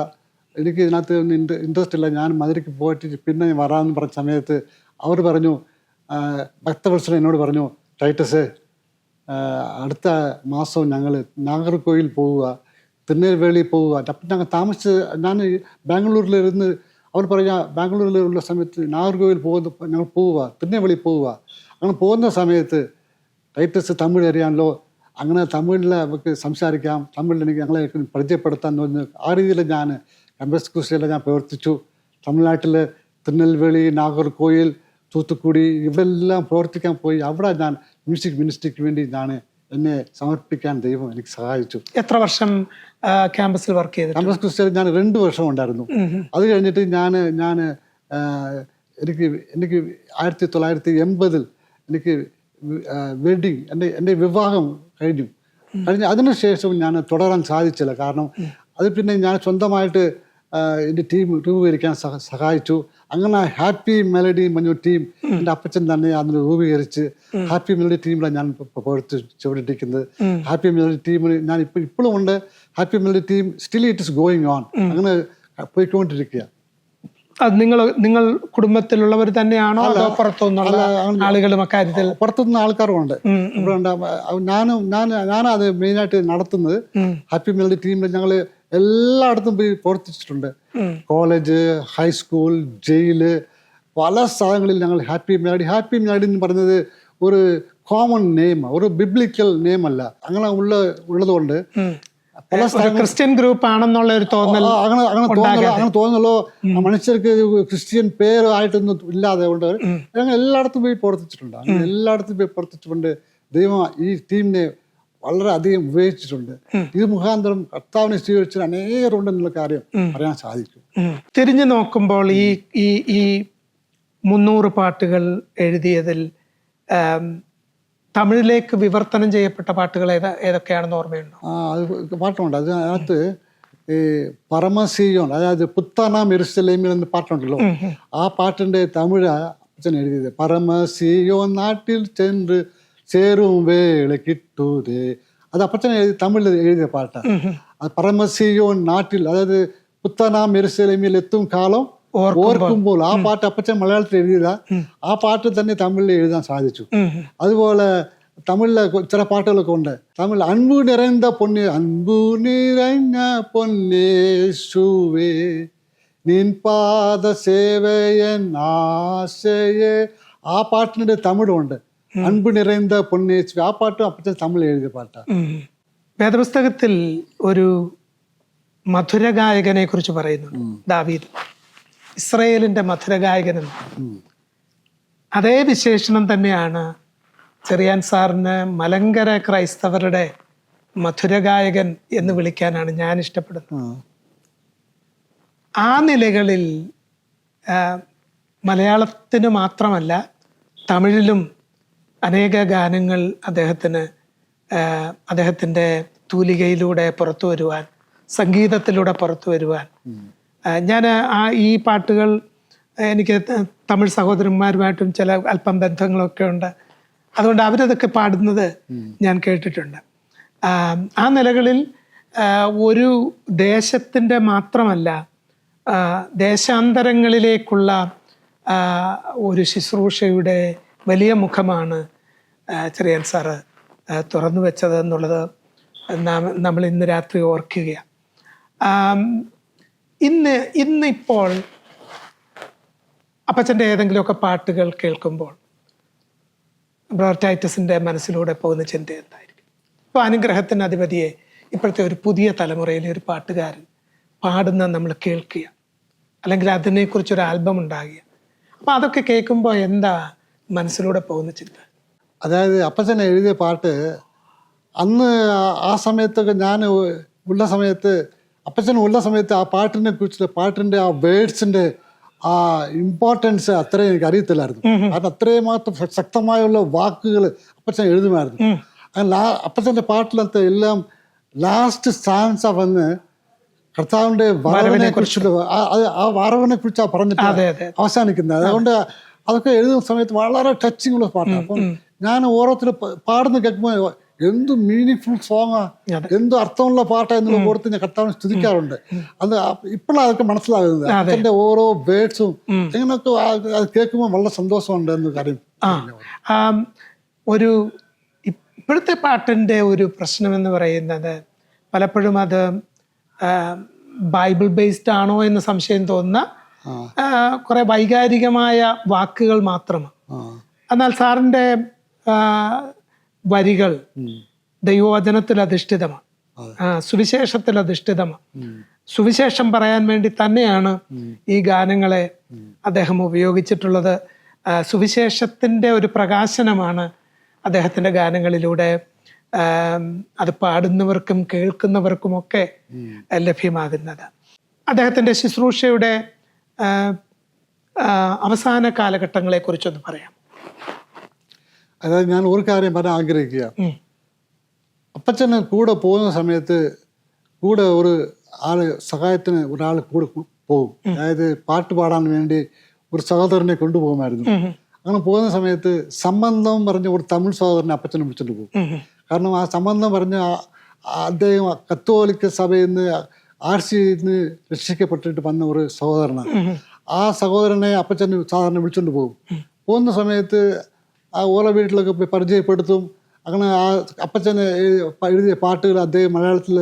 എനിക്ക് ഇതിനകത്ത് ഒന്നും ഇൻട്രസ്റ്റ് ഇല്ല, ഞാൻ മധുരയ്ക്ക് പോയിട്ട് പിന്നെ വരാമെന്ന് പറഞ്ഞ സമയത്ത് അവർ പറഞ്ഞു, ഭക്തവത്സലൻ എന്നോട് പറഞ്ഞു, ടൈറ്റസ് അടുത്ത മാസം ഞങ്ങൾ നാഗർകോയിൽ പോവുക, തിരുനെൽവേലി പോവുക. അപ്പം ഞങ്ങൾ താമസിച്ച് ഞാൻ ബാംഗ്ലൂരിലിരുന്ന് അവർ പറയാ ബാംഗ്ലൂരിലുള്ള സമയത്ത് നാഗർകോവിൽ ഞങ്ങൾ പോവുക, തിരുനെൽവേലി പോവുക. അങ്ങനെ പോകുന്ന സമയത്ത് ടൈറ്റസ് തമിഴ് അറിയാമല്ലോ, അങ്ങനെ തമിഴിൽ നമുക്ക് സംസാരിക്കാം, തമിഴിൽ എനിക്ക് ഞങ്ങളെ പരിചയപ്പെടുത്താൻ തോന്നുന്നു. ആ രീതിയിൽ ഞാൻ ക്യാമ്പസ് ക്രൂസിലെല്ലാം ഞാൻ പ്രവർത്തിച്ചു. തമിഴ്നാട്ടിൽ തിരുനെൽവേലി, നാഗർകോവിൽ, തൂത്തുക്കുടി ഇവിടെല്ലാം പ്രവർത്തിക്കാൻ പോയി. അവിടെ ഞാൻ മ്യൂസിക് മിനിസ്ട്രിക്ക് വേണ്ടി എന്നെ സമർപ്പിക്കാൻ ദൈവം എനിക്ക് സഹായിച്ചു. എത്ര വർഷം ക്യാമ്പസിൽ വർക്ക് ചെയ്തു? ക്യാമ്പസ് ക്രൂസിൽ ഞാൻ 2 വർഷം ഉണ്ടായിരുന്നു. അത് കഴിഞ്ഞിട്ട് ഞാൻ എനിക്ക് 1980 എനിക്ക് വെഡിങ് എൻ്റെ വിവാഹം കഴിഞ്ഞു. അതിനുശേഷം ഞാൻ തുടരാൻ സാധിച്ചില്ല. കാരണം അത് പിന്നെ ഞാൻ സ്വന്തമായിട്ട് എൻ്റെ ടീം രൂപീകരിക്കാൻ സഹായിച്ചു. അങ്ങനെ ഹാപ്പി മെലഡി മഞ്ഞു ടീം എൻ്റെ അപ്പച്ചൻ തന്നെ അതിന് രൂപീകരിച്ച് ഹാപ്പി മെലഡി ടീമിലാണ് ഞാൻ പ്രവർത്തിച്ചുകൊണ്ടിരിക്കുന്നത്. ഹാപ്പി മെലഡി ടീമിൽ ഞാൻ ഇപ്പോഴും ഉണ്ട്. Happy melody team still it is going on, അങ്ങനെ പോയിക്കൊണ്ടിരിക്കുക. അത് നിങ്ങൾ കുടുംബത്തിലുള്ളവർ തന്നെയാണോ അതോ പുറത്തുനിന്നുള്ള ആളുകളും അക്കാര്യത്തിൽ? പുറത്തുനിന്ന് ആൾക്കാരുമുണ്ട്. ഞാനത് മെയിനായിട്ട് നടത്തുന്നത്. ഹാപ്പി മെലഡി ടീമിൽ ഞങ്ങൾ എല്ലായിടത്തും പോയി പ്രവർത്തിച്ചിട്ടുണ്ട്. കോളേജ്, ഹൈസ്കൂൾ, ജയില്, പല സ്ഥലങ്ങളിൽ ഞങ്ങൾ ഹാപ്പി മെലഡി എന്ന് പറയുന്നത് ഒരു കോമൺ നെയിം, ഒരു ബിബ്ലിക്കൽ നെയിം അല്ല. അങ്ങനെ ഉള്ളതുകൊണ്ട് പല ക്രിസ്ത്യൻ ഗ്രൂപ്പ് ആണെന്നുള്ള ഒരു തോന്നൽ അങ്ങനെ തോന്നലോ മനുഷ്യർക്ക് ക്രിസ്ത്യൻ പേരായിട്ടൊന്നും ഇല്ലാതെ കൊണ്ട് ഞങ്ങൾ എല്ലായിടത്തും പോയി പ്രവർത്തിച്ചിട്ടുണ്ട്. അങ്ങനെ എല്ലായിടത്തും പോയി പ്രവർത്തിച്ചുകൊണ്ട് ദൈവം ഈ ടീമിനെ വളരെയധികം ഉപയോഗിച്ചിട്ടുണ്ട്. ഇത് മുഖാന്തരം കർത്താവിനെ സ്വീകരിച്ച അനേകരുണ്ടെന്നുള്ള കാര്യം പറയാൻ സാധിക്കും. തിരിഞ്ഞു നോക്കുമ്പോൾ ഈ 300 പാട്ടുകൾ എഴുതിയതിൽ തമിഴിലേക്ക് വിവർത്തനം ചെയ്യപ്പെട്ട പാട്ടുകൾ ഏതൊക്കെയാണെന്ന് ഓർമ്മയുണ്ടോ? അത് പാട്ടുണ്ട്. അതിനകത്ത് ഈ പരമസിയോൻ, അതായത് പുത്തനാം യെരൂശലേമിൽ എന്ന പാട്ടുണ്ടല്ലോ, ആ പാട്ടിന്റെ തമിഴ് അച്ഛൻ എഴുതിയത്. പരമസിയോൻ നാട്ടിൽ ചെன்று ചേരും വേള കിട്ടൂതേ, അത് അപ്പച്ചൻ തമിഴിൽ എഴുതിയ പാട്ടാണ്. അത് പരമസിയോൻ നാട്ടിൽ, അതായത് പുത്തനാം യെരൂശലേമിൽ എത്തും കാലം ഓർക്കുമ്പോൾ, ആ പാട്ട് അപ്പച്ചൻ മലയാളത്തിൽ എഴുതിയതാ. ആ പാട്ട് തന്നെ തമിഴിൽ എഴുതാൻ സാധിച്ചു. അതുപോലെ തമിഴിലെ ചില പാട്ടുകളൊക്കെ ഉണ്ട്. തമിഴ് അൻപു നിറഞ്ഞ പൊന്നേശുവേ നിൻ പാദ സേവയൻ ആശയെ, ആ പാട്ടിന്റെ തമിഴുണ്ട്. അൻപു നിറഞ്ഞ പൊന്നേശു, ആ പാട്ടും അപ്പച്ചൻ തമിഴിൽ എഴുതിയ പാട്ടാണ്. വേദപുസ്തകത്തിൽ ഒരു മധുരഗായകനെ കുറിച്ച് പറയുന്നു, ദാവീദ്, ഇസ്രയേലിന്റെ മധുരഗായകൻ. അതേ വിശേഷണം തന്നെയാണ് ചെറിയാൻ സാറിന് മലങ്കര ക്രൈസ്തവരുടെ മധുരഗായകൻ എന്ന് വിളിക്കാനാണ് ഞാൻ ഇഷ്ടപ്പെടുന്നത്. ആ നിലകളിൽ മലയാളത്തിന് മാത്രമല്ല തമിഴിലും അനേക ഗാനങ്ങൾ അദ്ദേഹത്തിൻ്റെ തൂലികയിലൂടെ പുറത്തു വരുവാൻ, സംഗീതത്തിലൂടെ പുറത്തു വരുവാൻ, ഞാൻ ഈ പാട്ടുകൾ എനിക്ക് തമിഴ് സഹോദരന്മാരുമായിട്ടും ചില അല്പം ബന്ധങ്ങളൊക്കെ ഉണ്ട്. അതുകൊണ്ട് അവരതൊക്കെ പാടുന്നത് ഞാൻ കേട്ടിട്ടുണ്ട്. ആ നിലകളിൽ ഒരു ദേശത്തിൻ്റെ മാത്രമല്ല ദേശാന്തരങ്ങളിലേക്കുള്ള ഒരു ശുശ്രൂഷയുടെ വലിയ മുഖമാണ് ചെറിയാൻ സാറ് തുറന്നു വെച്ചത് എന്നുള്ളത് നമ്മൾ ഇന്ന് രാത്രി ഓർക്കുകയാണ്. ഇന്നിപ്പോൾ അപ്പച്ചൻ്റെ ഏതെങ്കിലുമൊക്കെ പാട്ടുകൾ കേൾക്കുമ്പോൾ ബ്രദർ ടൈറ്റസിൻ്റെ മനസ്സിലൂടെ പോകുന്ന ചിന്ത എന്തായിരിക്കും? ഇപ്പോൾ അനുഗ്രഹത്തിന് അധിപതിയെ ഇപ്പോഴത്തെ ഒരു പുതിയ തലമുറയിലെ ഒരു പാട്ടുകാരൻ പാടുന്ന നമ്മൾ കേൾക്കുക, അല്ലെങ്കിൽ അതിനെക്കുറിച്ചൊരു ആൽബം ഉണ്ടാകുക, അപ്പോൾ അതൊക്കെ കേൾക്കുമ്പോൾ എന്താ മനസ്സിലൂടെ പോകുന്ന ചിന്ത? അതായത് അപ്പച്ചൻ എഴുതിയ പാട്ട് അന്ന് ആ സമയത്തൊക്കെ ഞാൻ ഉള്ള സമയത്ത്, അപ്പച്ചൻ ഉള്ള സമയത്ത് ആ പാട്ടിനെ കുറിച്ച്, പാട്ടിൻ്റെ ആ വേർഡ്സിൻ്റെ ആ ഇമ്പോർട്ടൻസ് അത്രയും എനിക്ക് അറിയത്തില്ലായിരുന്നു. കാരണം അത്രയും മാത്രം ശക്തമായുള്ള വാക്കുകൾ അപ്പച്ചൻ എഴുതുമായിരുന്നു. അപ്പച്ചൻ്റെ പാട്ടിലത്തെ എല്ലാം ലാസ്റ്റ് സ്റ്റാൻസ വന്ന് കർത്താവിൻ്റെ വരവിനെ കുറിച്ചുള്ള ആ വരവിനെ കുറിച്ചാണ് പറഞ്ഞിട്ട് അവസാനിക്കുന്നത്. അതുകൊണ്ട് അതൊക്കെ എഴുതുന്ന സമയത്ത് വളരെ ടച്ചിങ് ഉള്ള പാട്ടാണ്. അപ്പം ഞാൻ ഓരോരുത്തരും പാടുന്ന കേൾക്കുമ്പോൾ എന്ത് മീനിങ് സോങ്ങാ, എന്ത് അർത്ഥമുള്ള പാട്ടാ എന്നുള്ള ഓർത്ത് ഞാൻ കർത്താവിനെ സ്തുതിക്കാറുണ്ട്. അത് ഇപ്പോഴാണ് അതൊക്കെ മനസ്സിലാകുന്നത്. അതിന്റെ ഓരോ വേർഡ്സും ഇങ്ങനൊക്കെ അത് കേൾക്കുമ്പോൾ വളരെ സന്തോഷമുണ്ട് എന്ന് കാര്യം. ഒരു ഇപ്പോഴത്തെ പാട്ടിന്റെ ഒരു പ്രശ്നമെന്ന് പറയുന്നത് പലപ്പോഴും അത് ബൈബിൾ ബേസ്ഡ് ആണോ എന്ന് സംശയം തോന്നുന്ന കുറെ വൈകാരികമായ വാക്കുകൾ മാത്രമാണ്. എന്നാൽ സാറിൻ്റെ വരികൾ ദൈവവചനത്തിൽ അധിഷ്ഠിതമാണ്, സുവിശേഷത്തിൽ അധിഷ്ഠിതമാണ്. സുവിശേഷം പറയാൻ വേണ്ടി തന്നെയാണ് ഈ ഗാനങ്ങളെ അദ്ദേഹം ഉപയോഗിച്ചിട്ടുള്ളത്. സുവിശേഷത്തിൻ്റെ ഒരു പ്രകാശനമാണ് അദ്ദേഹത്തിൻ്റെ ഗാനങ്ങളിലൂടെ അത് പാടുന്നവർക്കും കേൾക്കുന്നവർക്കുമൊക്കെ ലഭ്യമാകുന്നത്. അദ്ദേഹത്തിൻ്റെ ശുശ്രൂഷയുടെ അവസാന കാലഘട്ടങ്ങളെ കുറിച്ചൊന്ന് പറയാം. അതായത് ഞാൻ ഒരു കാര്യം പറയാൻ ആഗ്രഹിക്കുക, അപ്പച്ചന് കൂടെ പോകുന്ന സമയത്ത് കൂടെ ഒരു ആള് സഹായത്തിന് ഒരാൾ കൂടെ പോകും. അതായത് പാട്ട് പാടാൻ വേണ്ടി ഒരു സഹോദരനെ കൊണ്ടുപോകുമായിരുന്നു. അങ്ങനെ പോകുന്ന സമയത്ത് സംബന്ധം പറഞ്ഞ ഒരു തമിഴ് സഹോദരനെ അപ്പച്ചനെ വിളിച്ചിട്ട് പോകും. കാരണം ആ സംബന്ധം പറഞ്ഞ അദ്ദേഹം കത്തോലിക്ക സഭയിൽ നിന്ന് RCയിൽ നിന്ന് രക്ഷിക്കപ്പെട്ടിട്ട് വന്ന ഒരു സഹോദരനാണ്. ആ സഹോദരനെ അപ്പച്ചന് സാധാരണ വിളിച്ചുകൊണ്ട് പോകും. പോകുന്ന സമയത്ത് ആ ഓരോ വീട്ടിലൊക്കെ പോയി പരിചയപ്പെടുത്തും. അങ്ങനെ ആ അപ്പച്ചന് എഴുതിയ പാട്ടുകൾ അദ്ദേഹം മലയാളത്തിൽ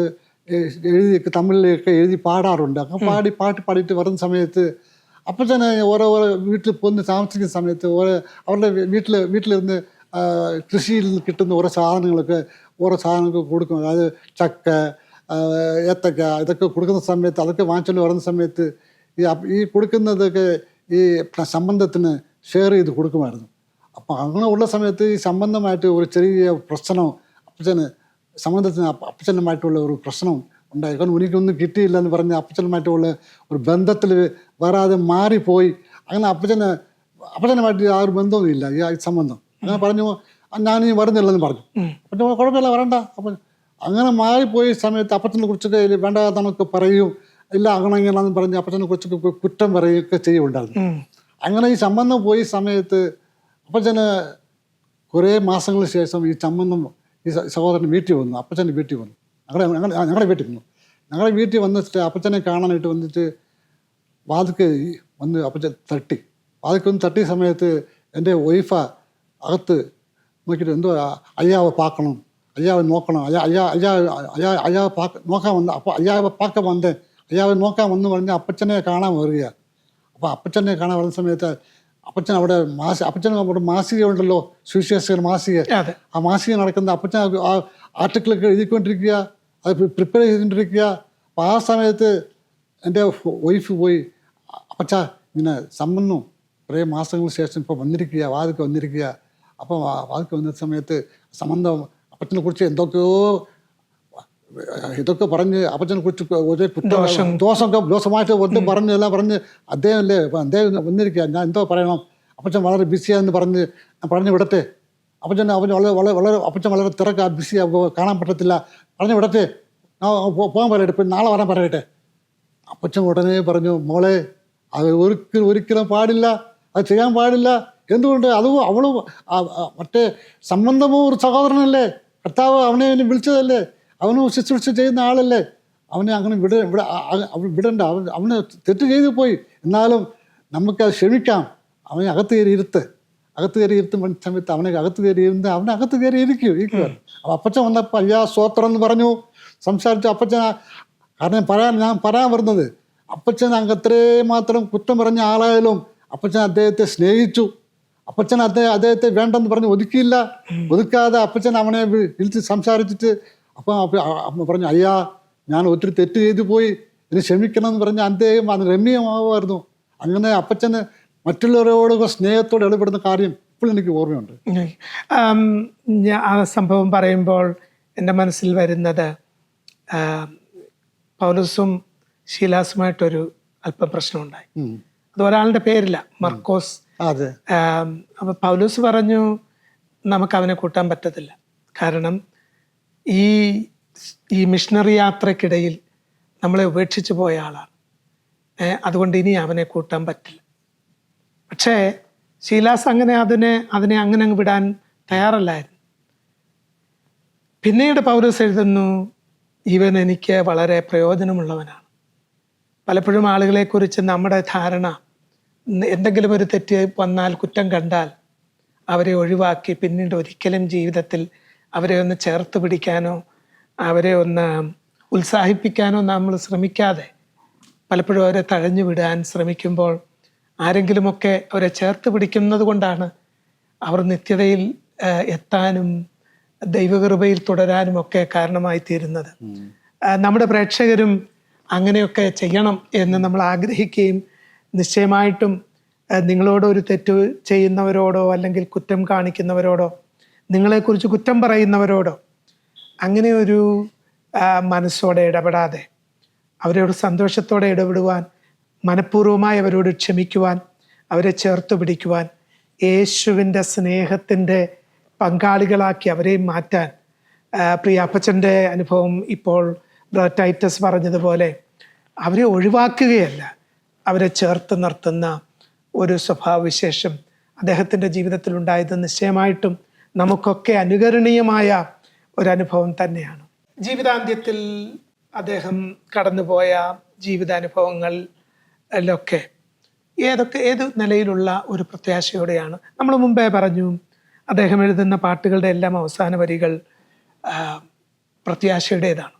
എഴുതി തമിഴിലൊക്കെ എഴുതി പാടാറുണ്ട്. അങ്ങനെ പാട്ട് പാടിയിട്ട് വരുന്ന സമയത്ത് അപ്പച്ചന് ഓരോ വീട്ടിൽ പോന്ന് താമസിക്കുന്ന സമയത്ത് അവരുടെ വീട്ടിലിരുന്ന് കൃഷിയിൽ നിന്ന് കിട്ടുന്ന ഓരോ സാധനങ്ങളൊക്കെ കൊടുക്കും. അതായത് ചക്ക, ഏത്തക്ക ഇതൊക്കെ കൊടുക്കുന്ന സമയത്ത് അതൊക്കെ വാങ്ങിച്ചുകൊണ്ട് വരുന്ന സമയത്ത് ഈ കൊടുക്കുന്നതൊക്കെ ഈ സംബന്ധത്തിന് ഷെയർ ചെയ്ത് കൊടുക്കുമായിരുന്നു. അപ്പം അങ്ങനെ ഉള്ള സമയത്ത് ഈ സംബന്ധമായിട്ട് ഒരു ചെറിയ പ്രശ്നം അപ്പച്ചനുമായിട്ടുള്ള ഒരു പ്രശ്നം ഉണ്ടായി. കാരണം എനിക്കൊന്നും കിട്ടിയില്ല എന്ന് പറഞ്ഞ് അപ്പച്ചനുമായിട്ടുള്ള ഒരു ബന്ധത്തിൽ വരാതെ മാറിപ്പോയി. അങ്ങനെ അപ്പച്ചനുമായിട്ട് ആ ഒരു ബന്ധമൊന്നുമില്ല ഈ സംബന്ധം. അങ്ങനെ പറഞ്ഞു ഞാനീ വരുന്നില്ലെന്ന് പറഞ്ഞു. അപ്പം കുഴപ്പമില്ല വരണ്ട. അപ്പം അങ്ങനെ മാറിപ്പോയി സമയത്ത് അപ്പച്ചനെ കുറിച്ചൊക്കെ വേണ്ടാന്നൊക്കെ പറയും, ഇല്ല അങ്ങനെയെന്ന് പറഞ്ഞ് അപ്പച്ചനെ കുറിച്ചൊക്കെ കുറ്റം പറയുകയൊക്കെ ചെയ്യുന്നുണ്ടായിരുന്നു. അങ്ങനെ ഈ സംബന്ധം പോയി സമയത്ത് അപ്പച്ചന് കുറേ മാസങ്ങൾക്ക് ശേഷം ഈ സഹോദരൻ വീട്ടിൽ വന്നു. അപ്പച്ചൻ്റെ വീട്ടിൽ വന്നു, ഞങ്ങളുടെ വീട്ടിൽ വന്നു. ഞങ്ങളുടെ വീട്ടിൽ വന്നിട്ട് അപ്പച്ചനെ കാണാനായിട്ട് വന്നിട്ട് വാതിക്ക് വന്ന് അപ്പച്ചൻ തട്ടിയ സമയത്ത് എൻ്റെ വൈഫ അകത്ത് നോക്കിയിട്ട് എന്തോ അയ്യാവെ പാക്കണം, അയ്യാവെ നോക്കണം, അയ്യാവെ നോക്കാൻ വന്ന. അപ്പോൾ അയ്യാവെ നോക്കാൻ വന്ന് പറഞ്ഞ് അപ്പച്ചനെ കാണാൻ വരിക. അപ്പോൾ അപ്പച്ചനെ കാണാൻ വരുന്ന സമയത്ത് അപ്പച്ചൻ അവിടെ മാസിക ഉണ്ടല്ലോ, സുവിശേഷകർ മാസിക. ആ മാസിക നടക്കുന്ന അപ്പച്ചൻ ആ ആർട്ടിക്കിളൊക്കെ എഴുതിക്കൊണ്ടിരിക്കുക, അത് പ്രിപ്പയർ ചെയ്തുകൊണ്ടിരിക്കുക. അപ്പോൾ ആ സമയത്ത് എൻ്റെ വൈഫ് പോയി, അപ്പച്ച ഇങ്ങനെ സംബന്ധം കുറേ മാസങ്ങൾക്ക് ശേഷം ഇപ്പോൾ വന്നിരിക്കുക, വാതിക്ക് വന്നിരിക്കുക. അപ്പോൾ വാതിക്ക് വന്ന സമയത്ത് സംബന്ധം അപ്പച്ചനെ കുറിച്ച് ഇതൊക്കെ പറഞ്ഞ് അപ്പച്ചനെ കുറിച്ച് ഒരേ ദോഷമായിട്ട് ഒന്നും പറഞ്ഞ് എല്ലാം പറഞ്ഞ് അദ്ദേഹം വന്നിരിക്കുക. ഞാൻ എന്തോ പറയണം, അപ്പച്ചൻ വളരെ ബിസിയാന്ന് പറഞ്ഞു വിടട്ടെ. അപ്പച്ചൻ അപ്പച്ചൻ വളരെ തിരക്കാ, ബിസിയാ, കാണാൻ പറ്റത്തില്ല, പറഞ്ഞു വിടട്ടെ, പോകാൻ പറയട്ടെ, ഇപ്പം നാളെ വരാൻ പറയട്ടെ. അപ്പച്ചൻ ഉടനെ പറഞ്ഞു, മോളെ അത് ഒരിക്കലും പാടില്ല, അത് ചെയ്യാൻ പാടില്ല. എന്തുകൊണ്ട്? അവളും മറ്റേ സംബന്ധമോ ഒരു സഹോദരനല്ലേ, കർത്താവ് അവനെ വിളിച്ചതല്ലേ, അവനും ശുശ്രൂഷ ചെയ്യുന്ന ആളല്ലേ, അവനെ അങ്ങനെ വിടണ്ട. അവന് തെറ്റ് ചെയ്തു പോയി, എന്നാലും നമുക്കത് ക്ഷമിക്കാം. അവനെ അകത്ത് കയറി ഇരുത്തും സമയത്ത് അവനെ അകത്ത് കയറി ഇരിക്കുക. അപ്പോൾ അപ്പച്ചൻ വന്നപ്പോൾ അയ്യാ സ്വോത്രം എന്ന് പറഞ്ഞു, സംസാരിച്ചു. അപ്പച്ചൻ കാരണം ഞാൻ പറയാൻ വരുന്നത്, അപ്പച്ചൻ അത്രയും മാത്രം കുറ്റം പറഞ്ഞ ആളായാലും അപ്പച്ചൻ അദ്ദേഹത്തെ സ്നേഹിച്ചു. അപ്പച്ചൻ അദ്ദേഹത്തെ വേണ്ടെന്ന് പറഞ്ഞ് ഒതുക്കാതെ അപ്പച്ചൻ അവനെ വിളിച്ച് സംസാരിച്ചിട്ട് അപ്പം പറഞ്ഞു, അയ്യാ ഞാൻ ഒത്തിരി തെറ്റ് ചെയ്തു പോയി, ഇനി ക്ഷമിക്കണം എന്ന് പറഞ്ഞ് അദ്ദേഹം അത് രമ്യമാകുമായിരുന്നു. അങ്ങനെ അപ്പച്ചന് മറ്റുള്ളവരോട് സ്നേഹത്തോടെ ഇടപെടുന്ന കാര്യം ഇപ്പോഴും എനിക്ക് ഓർമ്മയുണ്ട്. ആ സംഭവം പറയുമ്പോൾ എൻ്റെ മനസ്സിൽ വരുന്നത് പൗലോസും ശീലാസുമായിട്ടൊരു അല്പം പ്രശ്നമുണ്ടായി. അത് ഒരാളുടെ പേരില്ല, മർക്കോസ്. അപ്പൊ പൗലോസ് പറഞ്ഞു നമുക്ക് അവനെ കൂട്ടാൻ പറ്റത്തില്ല, കാരണം ഈ മിഷണറി യാത്രക്കിടയിൽ നമ്മളെ ഉപേക്ഷിച്ച് പോയ ആളാണ്, അതുകൊണ്ട് ഇനി അവനെ കൂട്ടാൻ പറ്റില്ല. പക്ഷേ ശീലാസ് അതിനെ അങ്ങനെ അങ്ങ് വിടാൻ തയ്യാറല്ലായിരുന്നു. പിന്നീട് പൗലോസ് എഴുതുന്നു, ഇവൻ എനിക്ക് വളരെ പ്രയോജനമുള്ളവനാണ്. പലപ്പോഴും ആളുകളെക്കുറിച്ച് നമ്മുടെ ധാരണ, എന്തെങ്കിലും ഒരു തെറ്റ് വന്നാൽ, കുറ്റം കണ്ടാൽ അവരെ ഒഴിവാക്കി പിന്നീട് ഒരിക്കലും ജീവിതത്തിൽ അവരെ ഒന്ന് ചേർത്ത് പിടിക്കാനോ അവരെ ഒന്ന് ഉത്സാഹിപ്പിക്കാനോ നമ്മൾ ശ്രമിക്കാതെ പലപ്പോഴും അവരെ തഴഞ്ഞു വിടാൻ ശ്രമിക്കുമ്പോൾ ആരെങ്കിലുമൊക്കെ അവരെ ചേർത്ത് പിടിക്കുന്നത് കൊണ്ടാണ് അവർ നിത്യതയിൽ എത്താനും ദൈവകൃപയിൽ തുടരാനും ഒക്കെ കാരണമായി തീരുന്നത്. നമ്മുടെ പ്രേക്ഷകരും അങ്ങനെയൊക്കെ ചെയ്യണം എന്ന് നമ്മൾ ആഗ്രഹിക്കുകയും നിശ്ചയമായിട്ടും നിങ്ങളോട് ഒരു തെറ്റ് ചെയ്യുന്നവരോടോ അല്ലെങ്കിൽ കുറ്റം കാണിക്കുന്നവരോടോ നിങ്ങളെക്കുറിച്ച് കുറ്റം പറയുന്നവരോടോ അങ്ങനെ ഒരു മനസ്സോടെ ഇടപെടാതെ അവരോട് സന്തോഷത്തോടെ ഇടപെടുവാൻ, മനഃപൂർവ്വമായി അവരോട് ക്ഷമിക്കുവാൻ, അവരെ ചേർത്ത് പിടിക്കുവാൻ, യേശുവിൻ്റെ സ്നേഹത്തിൻ്റെ പങ്കാളികളാക്കി അവരെയും മാറ്റാൻ പ്രിയ അപ്പച്ചൻ്റെ അനുഭവം ഇപ്പോൾ ബ്രദർ ടൈറ്റസ് പറഞ്ഞതുപോലെ അവരെ ഒഴിവാക്കുകയല്ല, അവരെ ചേർത്ത് നിർത്തുന്ന ഒരു സ്വഭാവവിശേഷം അദ്ദേഹത്തിൻ്റെ ജീവിതത്തിൽ ഉണ്ടായത് നിശ്ചയമായിട്ടും നമുക്കൊക്കെ അനുകരണീയമായ ഒരനുഭവം തന്നെയാണ്. ജീവിതാന്ത്യത്തിൽ അദ്ദേഹം കടന്നുപോയ ജീവിതാനുഭവങ്ങളിലൊക്കെ ഏത് നിലയിലുള്ള ഒരു പ്രത്യാശയോടെയാണ്? നമ്മൾ മുമ്പേ പറഞ്ഞു, അദ്ദേഹം എഴുതുന്ന പാട്ടുകളുടെ എല്ലാം അവസാന വരികൾ പ്രത്യാശയുടേതാണ്,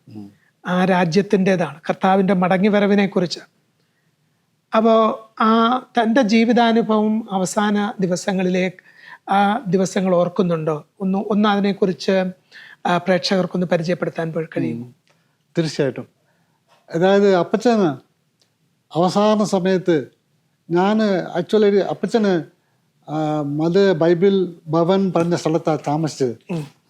ആ രാജ്യത്തിൻ്റെതാണ്, കർത്താവിൻ്റെ മടങ്ങിവരവിനെ കുറിച്ച്. അപ്പോൾ തൻ്റെ ജീവിതാനുഭവം അവസാന ദിവസങ്ങളിലേക്ക് ആ ദിവസങ്ങൾ ഓർക്കുന്നുണ്ടോ? ഒന്ന് അതിനെക്കുറിച്ച് പ്രേക്ഷകർക്കൊന്ന് പരിചയപ്പെടുത്താൻ കഴിയുമോ? തീർച്ചയായിട്ടും. അതായത് അപ്പച്ചന് അവസാന സമയത്ത് ഞാൻ ആക്ച്വലി അപ്പച്ചന് ബൈബിൾ ഭവൻ പറഞ്ഞ സ്ഥലത്താണ് താമസിച്ചത്.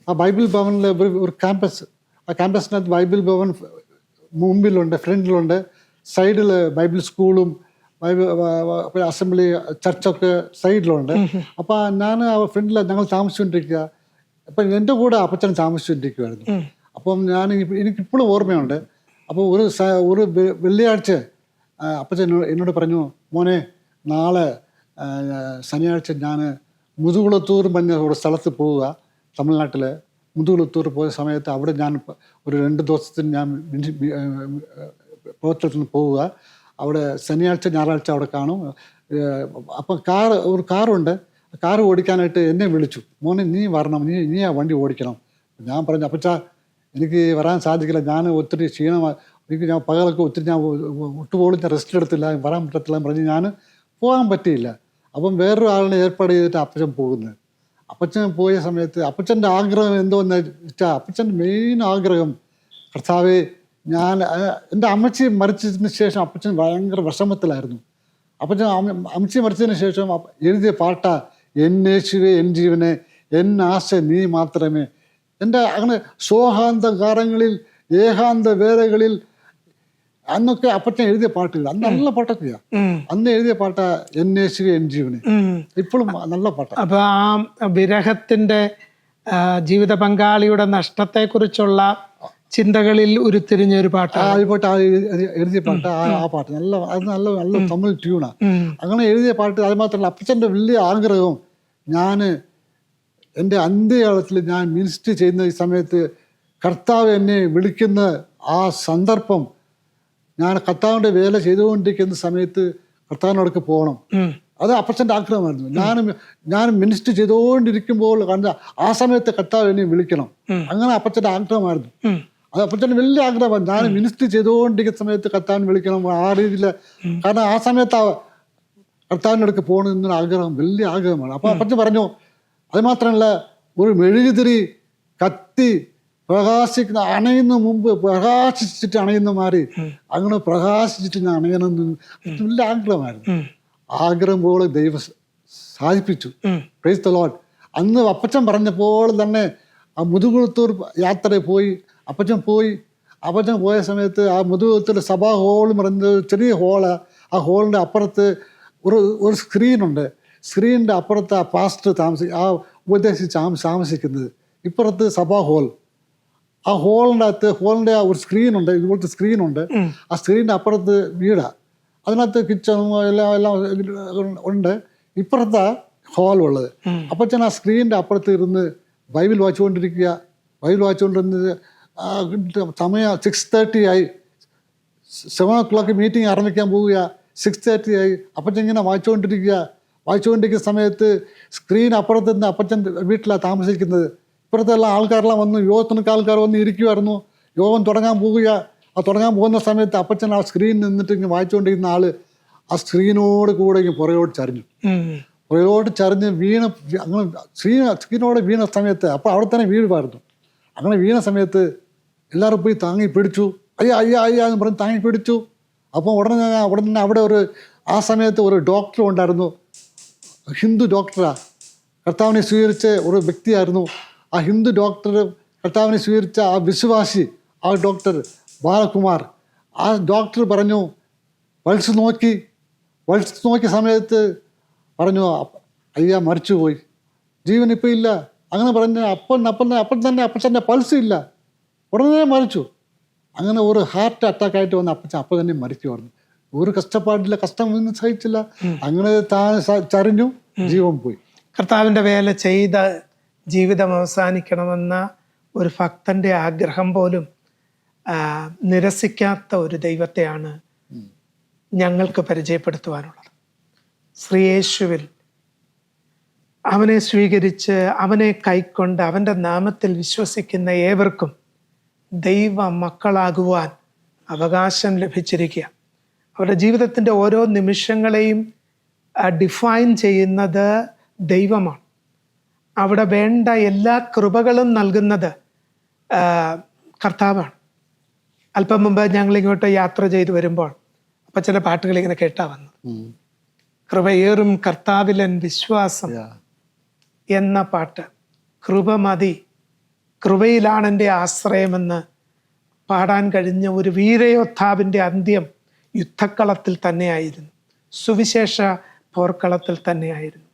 ആ ബൈബിൾ ഭവനിൽ ഒരു ക്യാമ്പസ്, ആ ക്യാമ്പസിനകത്ത് ബൈബിൾ ഭവൻ മുമ്പിലുണ്ട്, ഫ്രണ്ടിലുണ്ട്, സൈഡിൽ ബൈബിൾ സ്കൂളും ബൈബിൾ അസംബ്ലി ചർച്ചൊക്കെ സൈഡിലുണ്ട്. അപ്പോൾ ഞാൻ ആ ഫ്രണ്ടിൽ ഞങ്ങൾ താമസിച്ചുകൊണ്ടിരിക്കുക. അപ്പം എൻ്റെ കൂടെ അപ്പച്ചൻ താമസിച്ചുകൊണ്ടിരിക്കുമായിരുന്നു. അപ്പം എനിക്കിപ്പോഴും ഓർമ്മയുണ്ട്. അപ്പോൾ ഒരു വെള്ളിയാഴ്ച അപ്പച്ചൻ എന്നോട് പറഞ്ഞു, മോനെ നാളെ ശനിയാഴ്ച ഞാൻ മുതുകുളത്തൂർ പറഞ്ഞ ഒരു സ്ഥലത്ത് പോവുക, തമിഴ്നാട്ടിൽ മുതുകുളത്തൂർ പോയ സമയത്ത് അവിടെ ഞാൻ ഒരു 2 ദിവസത്തിന് ഞാൻ പ്രവർത്തനത്തിന് പോവുക, അവിടെ ശനിയാഴ്ച ഞായറാഴ്ച അവിടെ കാണും. അപ്പം ഒരു കാറുണ്ട്, കാർ ഓടിക്കാനായിട്ട് എന്നെ വിളിച്ചു, മോനെ നീ വരണം, നീ ആ വണ്ടി ഓടിക്കണം. ഞാൻ പറഞ്ഞു, അപ്പച്ചാ എനിക്ക് വരാൻ സാധിക്കില്ല, ഞാൻ ഒത്തിരി ക്ഷീണമായി, ഞാൻ പകലൊക്കെ ഒത്തിരി ഞാൻ ഒട്ടുപോലും ഞാൻ റെസ്റ്റ് എടുത്തില്ല, വരാൻ പറ്റത്തില്ല പറഞ്ഞ് ഞാൻ പോകാൻ പറ്റിയില്ല. അപ്പം വേറൊരു ആളിനെ ഏർപ്പാട് ചെയ്തിട്ട് അപ്പച്ചൻ പോകുന്നത്. അപ്പച്ചൻ പോയ സമയത്ത് അപ്പച്ചൻ്റെ ആഗ്രഹം എന്തോന്ന് വെച്ചാൽ, അപ്പച്ചൻ്റെ മെയിൻ ആഗ്രഹം, കർത്താവേ ഞാൻ എൻ്റെ അമ്മച്ചി മരിച്ചതിന് ശേഷം അപ്പച്ചൻ ഭയങ്കര വിഷമത്തിലായിരുന്നു. അപ്പച്ചൻ അമ്മച്ചി മരിച്ചതിന് ശേഷം എഴുതിയ പാട്ടാ, എൻ യേശുവേ എൻ ജീവനെ എൻ ആശ നീ മാത്രമേ. എൻ്റെ അങ്ങനെ സോഹാന്ത കാലങ്ങളിൽ ഏകാന്ത വേളകളിൽ അന്നൊക്കെ അപ്പച്ചൻ എഴുതിയ പാട്ടുകൾ, അന്ന് നല്ല പാട്ടൊക്കെയാ. അന്ന് എഴുതിയ പാട്ട എൻ യേശുവേ എൻ ജീവനെ, ഇപ്പോഴും നല്ല പാട്ടാ. അപ്പൊ ആ വിരഹത്തിന്റെ ജീവിത പങ്കാളിയുടെ നഷ്ടത്തെക്കുറിച്ചുള്ള ചിന്തകളിൽ ഉരുത്തിരിഞ്ഞൊരു പാട്ട്, എഴുതിയ പാട്ട്, ആ പാട്ട് നല്ല തമിഴ് ട്യൂണാ. അങ്ങനെ എഴുതിയ പാട്ട്. അത് മാത്രമല്ല അപ്പച്ചൻ്റെ വലിയ ആഗ്രഹം, ഞാൻ എൻ്റെ അന്ത്യകാലത്തിൽ ഞാൻ മിനിസ്റ്റർ ചെയ്യുന്ന ഈ സമയത്ത് കർത്താവ് എന്നെ വിളിക്കുന്ന ആ സന്ദർഭം, ഞാൻ കർത്താവിൻ്റെ വേല ചെയ്തുകൊണ്ടിരിക്കുന്ന സമയത്ത് കർത്താവിനോടൊക്കെ പോകണം. അത് അപ്പച്ചൻ്റെ ആഗ്രഹമായിരുന്നു. ഞാൻ മിനിസ്റ്റർ ചെയ്തുകൊണ്ടിരിക്കുമ്പോൾ കണ്ട ആ സമയത്ത് കർത്താവ് എന്നെ വിളിക്കണം, അങ്ങനെ അപ്പച്ചൻ്റെ ആഗ്രഹമായിരുന്നു. അത് അപ്പച്ചൻ്റെ വലിയ ആഗ്രഹമാണ്, ഞാൻ മിനിസ്റ്റർ ചെയ്തുകൊണ്ടിരിക്കുന്ന സമയത്ത് കർത്താവിനെ വിളിക്കണം, ആ രീതിയിൽ. കാരണം ആ സമയത്ത് കർത്താവിനടുക്ക് പോകണമെന്നൊരു ആഗ്രഹം, വലിയ ആഗ്രഹമാണ്. അപ്പോൾ അപ്പച്ചൻ പറഞ്ഞു, അത് മാത്രമല്ല ഒരു മെഴുകുതിരി കത്തി പ്രകാശിക്കുന്ന അണയുന്ന മുമ്പ് പ്രകാശിച്ചിട്ട് അണയുന്ന മാറി അങ്ങനെ പ്രകാശിച്ചിട്ട് ഞാൻ അണയണമെന്ന് വലിയ ആഗ്രഹമായിരുന്നു. ആഗ്രഹം പോലെ ദൈവം സാധിപ്പിച്ചു. Praise the lord. അന്ന് അപ്പച്ചൻ പറഞ്ഞപ്പോൾ തന്നെ ആ മുതുകുളത്തൂർ യാത്ര പോയി. അപ്പച്ചൻ പോയ സമയത്ത് ആ മുതുകുളത്തൂർ സഭാ ഹോൾ പറയുന്നത് ചെറിയ ഹോള്. ആ ഹോളിൻ്റെ അപ്പുറത്ത് ഒരു സ്ക്രീനുണ്ട്. സ്ക്രീനിൻ്റെ അപ്പുറത്ത് ആ പാസ്റ്റർ ആ ഉപദേശിച്ച് താമസിക്കുന്നത്. ഇപ്പുറത്ത് സഭാ ഹോൾ. ആ ഹോളിൻ്റെ ആ ഒരു സ്ക്രീനുണ്ട്, ഇതുപോലത്തെ സ്ക്രീനുണ്ട്. ആ സ്ക്രീനിൻ്റെ അപ്പുറത്ത് വീടാണ്. അതിനകത്ത് കിച്ചണും എല്ലാം ഉണ്ട്. ഇപ്പുറത്താ ഹോളുള്ളത്. അപ്പച്ചൻ ആ സ്ക്രീനിൻ്റെ അപ്പുറത്ത് ഇരുന്ന് ബൈബിൾ വായിച്ചുകൊണ്ടിരുന്നത് സമയം 6:30 ആയി. 7 o'clock മീറ്റിംഗ് ആരംഭിക്കാൻ പോവുക. 6:30 ആയി. അപ്പച്ചൻ ഇങ്ങനെ വായിച്ചുകൊണ്ടിരിക്കുന്ന സമയത്ത് സ്ക്രീൻ അപ്പുറത്ത് നിന്ന് അപ്പച്ചൻ വീട്ടിലാണ് താമസിക്കുന്നത്. ഇപ്പുറത്തെല്ലാം ആൾക്കാരെല്ലാം വന്നു, യോഗത്തിനൊക്കെ ആൾക്കാർ വന്ന് ഇരിക്കുമായിരുന്നു. യോഗം തുടങ്ങാൻ പോവുക. ആ തുടങ്ങാൻ പോകുന്ന സമയത്ത് അപ്പച്ചൻ ആ സ്ക്രീനിൽ നിന്നിട്ട് ഇങ്ങനെ വായിച്ചുകൊണ്ടിരുന്ന ആള് ആ സ്ക്രീനോട് കൂടെ ഇങ്ങനെ പുറകോട്ട് ചരിഞ്ഞു. പുറകോട്ട് ചരിഞ്ഞ് വീണ അങ്ങനെ സ്ക്രീനോട് വീണ സമയത്ത് അപ്പോൾ അവിടെ തന്നെ വീഴുമായിരുന്നു. അങ്ങനെ വീണ സമയത്ത് എല്ലാവരും പോയി താങ്ങി പിടിച്ചു. അയ്യ അയ്യ അയ്യ എന്ന് പറഞ്ഞ് താങ്ങി പിടിച്ചു. അപ്പോൾ ഉടനെ അവിടെ ഒരു ആ സമയത്ത് ഒരു ഡോക്ടർ ഉണ്ടായിരുന്നു, ഹിന്ദു ഡോക്ടറാ, കർത്താവിനെ സ്വീകരിച്ച ഒരു വ്യക്തിയായിരുന്നു. ആ ഹിന്ദു ഡോക്ടർ കർത്താവിനെ സ്വീകരിച്ച ആ വിശ്വാസി, ആ ഡോക്ടർ ബാലകുമാർ, ആ ഡോക്ടർ പറഞ്ഞു, പൾസ് നോക്കിയ സമയത്ത് പറഞ്ഞു അയ്യ മരിച്ചുപോയി, ജീവൻ ഇപ്പം ഇല്ല. അങ്ങനെ പറഞ്ഞ് അപ്പച്ചൻ്റെ പൾസ് ഇല്ല, ഉടനെ മരിച്ചു. അങ്ങനെ ഒരു ഹാർട്ട് അറ്റാക്ക് ആയിട്ട് വന്ന അപ്പച്ചൻ അപ്പം തന്നെ മരിക്കുമായിരുന്നു. ഒരു കഷ്ടപ്പാടില്ല, കഷ്ടമൊന്നും സഹിച്ചില്ല. അങ്ങനെ താൻ ചരിഞ്ഞു, ജീവൻ പോയി. കർത്താവിൻ്റെ വേല ചെയ്ത ജീവിതം അവസാനിക്കണമെന്ന ഒരു ഭക്തന്റെ ആഗ്രഹം പോലും നിരസിക്കാത്ത ഒരു ദൈവത്തെയാണ് ഞങ്ങൾക്ക് പരിചയപ്പെടുത്തുവാനുള്ളത്. ശ്രീയേശുവിൽ അവനെ സ്വീകരിച്ച് അവനെ കൈക്കൊണ്ട് അവൻ്റെ നാമത്തിൽ വിശ്വസിക്കുന്ന ഏവർക്കും ദൈവ മക്കളാകുവാൻ അവകാശം ലഭിച്ചിരിക്കുക. അവരുടെ ജീവിതത്തിൻ്റെ ഓരോ നിമിഷങ്ങളെയും ഡിഫൈൻ ചെയ്യുന്നത് ദൈവമാണ്. അവിടെ വേണ്ട എല്ലാ കൃപകളും നൽകുന്നത് കർത്താവാണ്. അല്പം മുമ്പ് ഞങ്ങളിങ്ങോട്ട് യാത്ര ചെയ്ത് വരുമ്പോൾ അപ്പം ചില പാട്ടുകൾ ഇങ്ങനെ കേട്ടാ വന്നത്. കൃപയേറും കർത്താവിലൻ വിശ്വാസം എന്ന പാട്ട്. കൃപ മതി, കൃപയിലാണ് എൻ്റെ ആശ്രയമെന്ന് പാടാൻ കഴിഞ്ഞ ഒരു വീരയോദ്ധാവിൻ്റെ അന്ത്യം യുദ്ധക്കളത്തിൽ തന്നെയായിരുന്നു, സുവിശേഷ പോർക്കളത്തിൽ തന്നെയായിരുന്നു.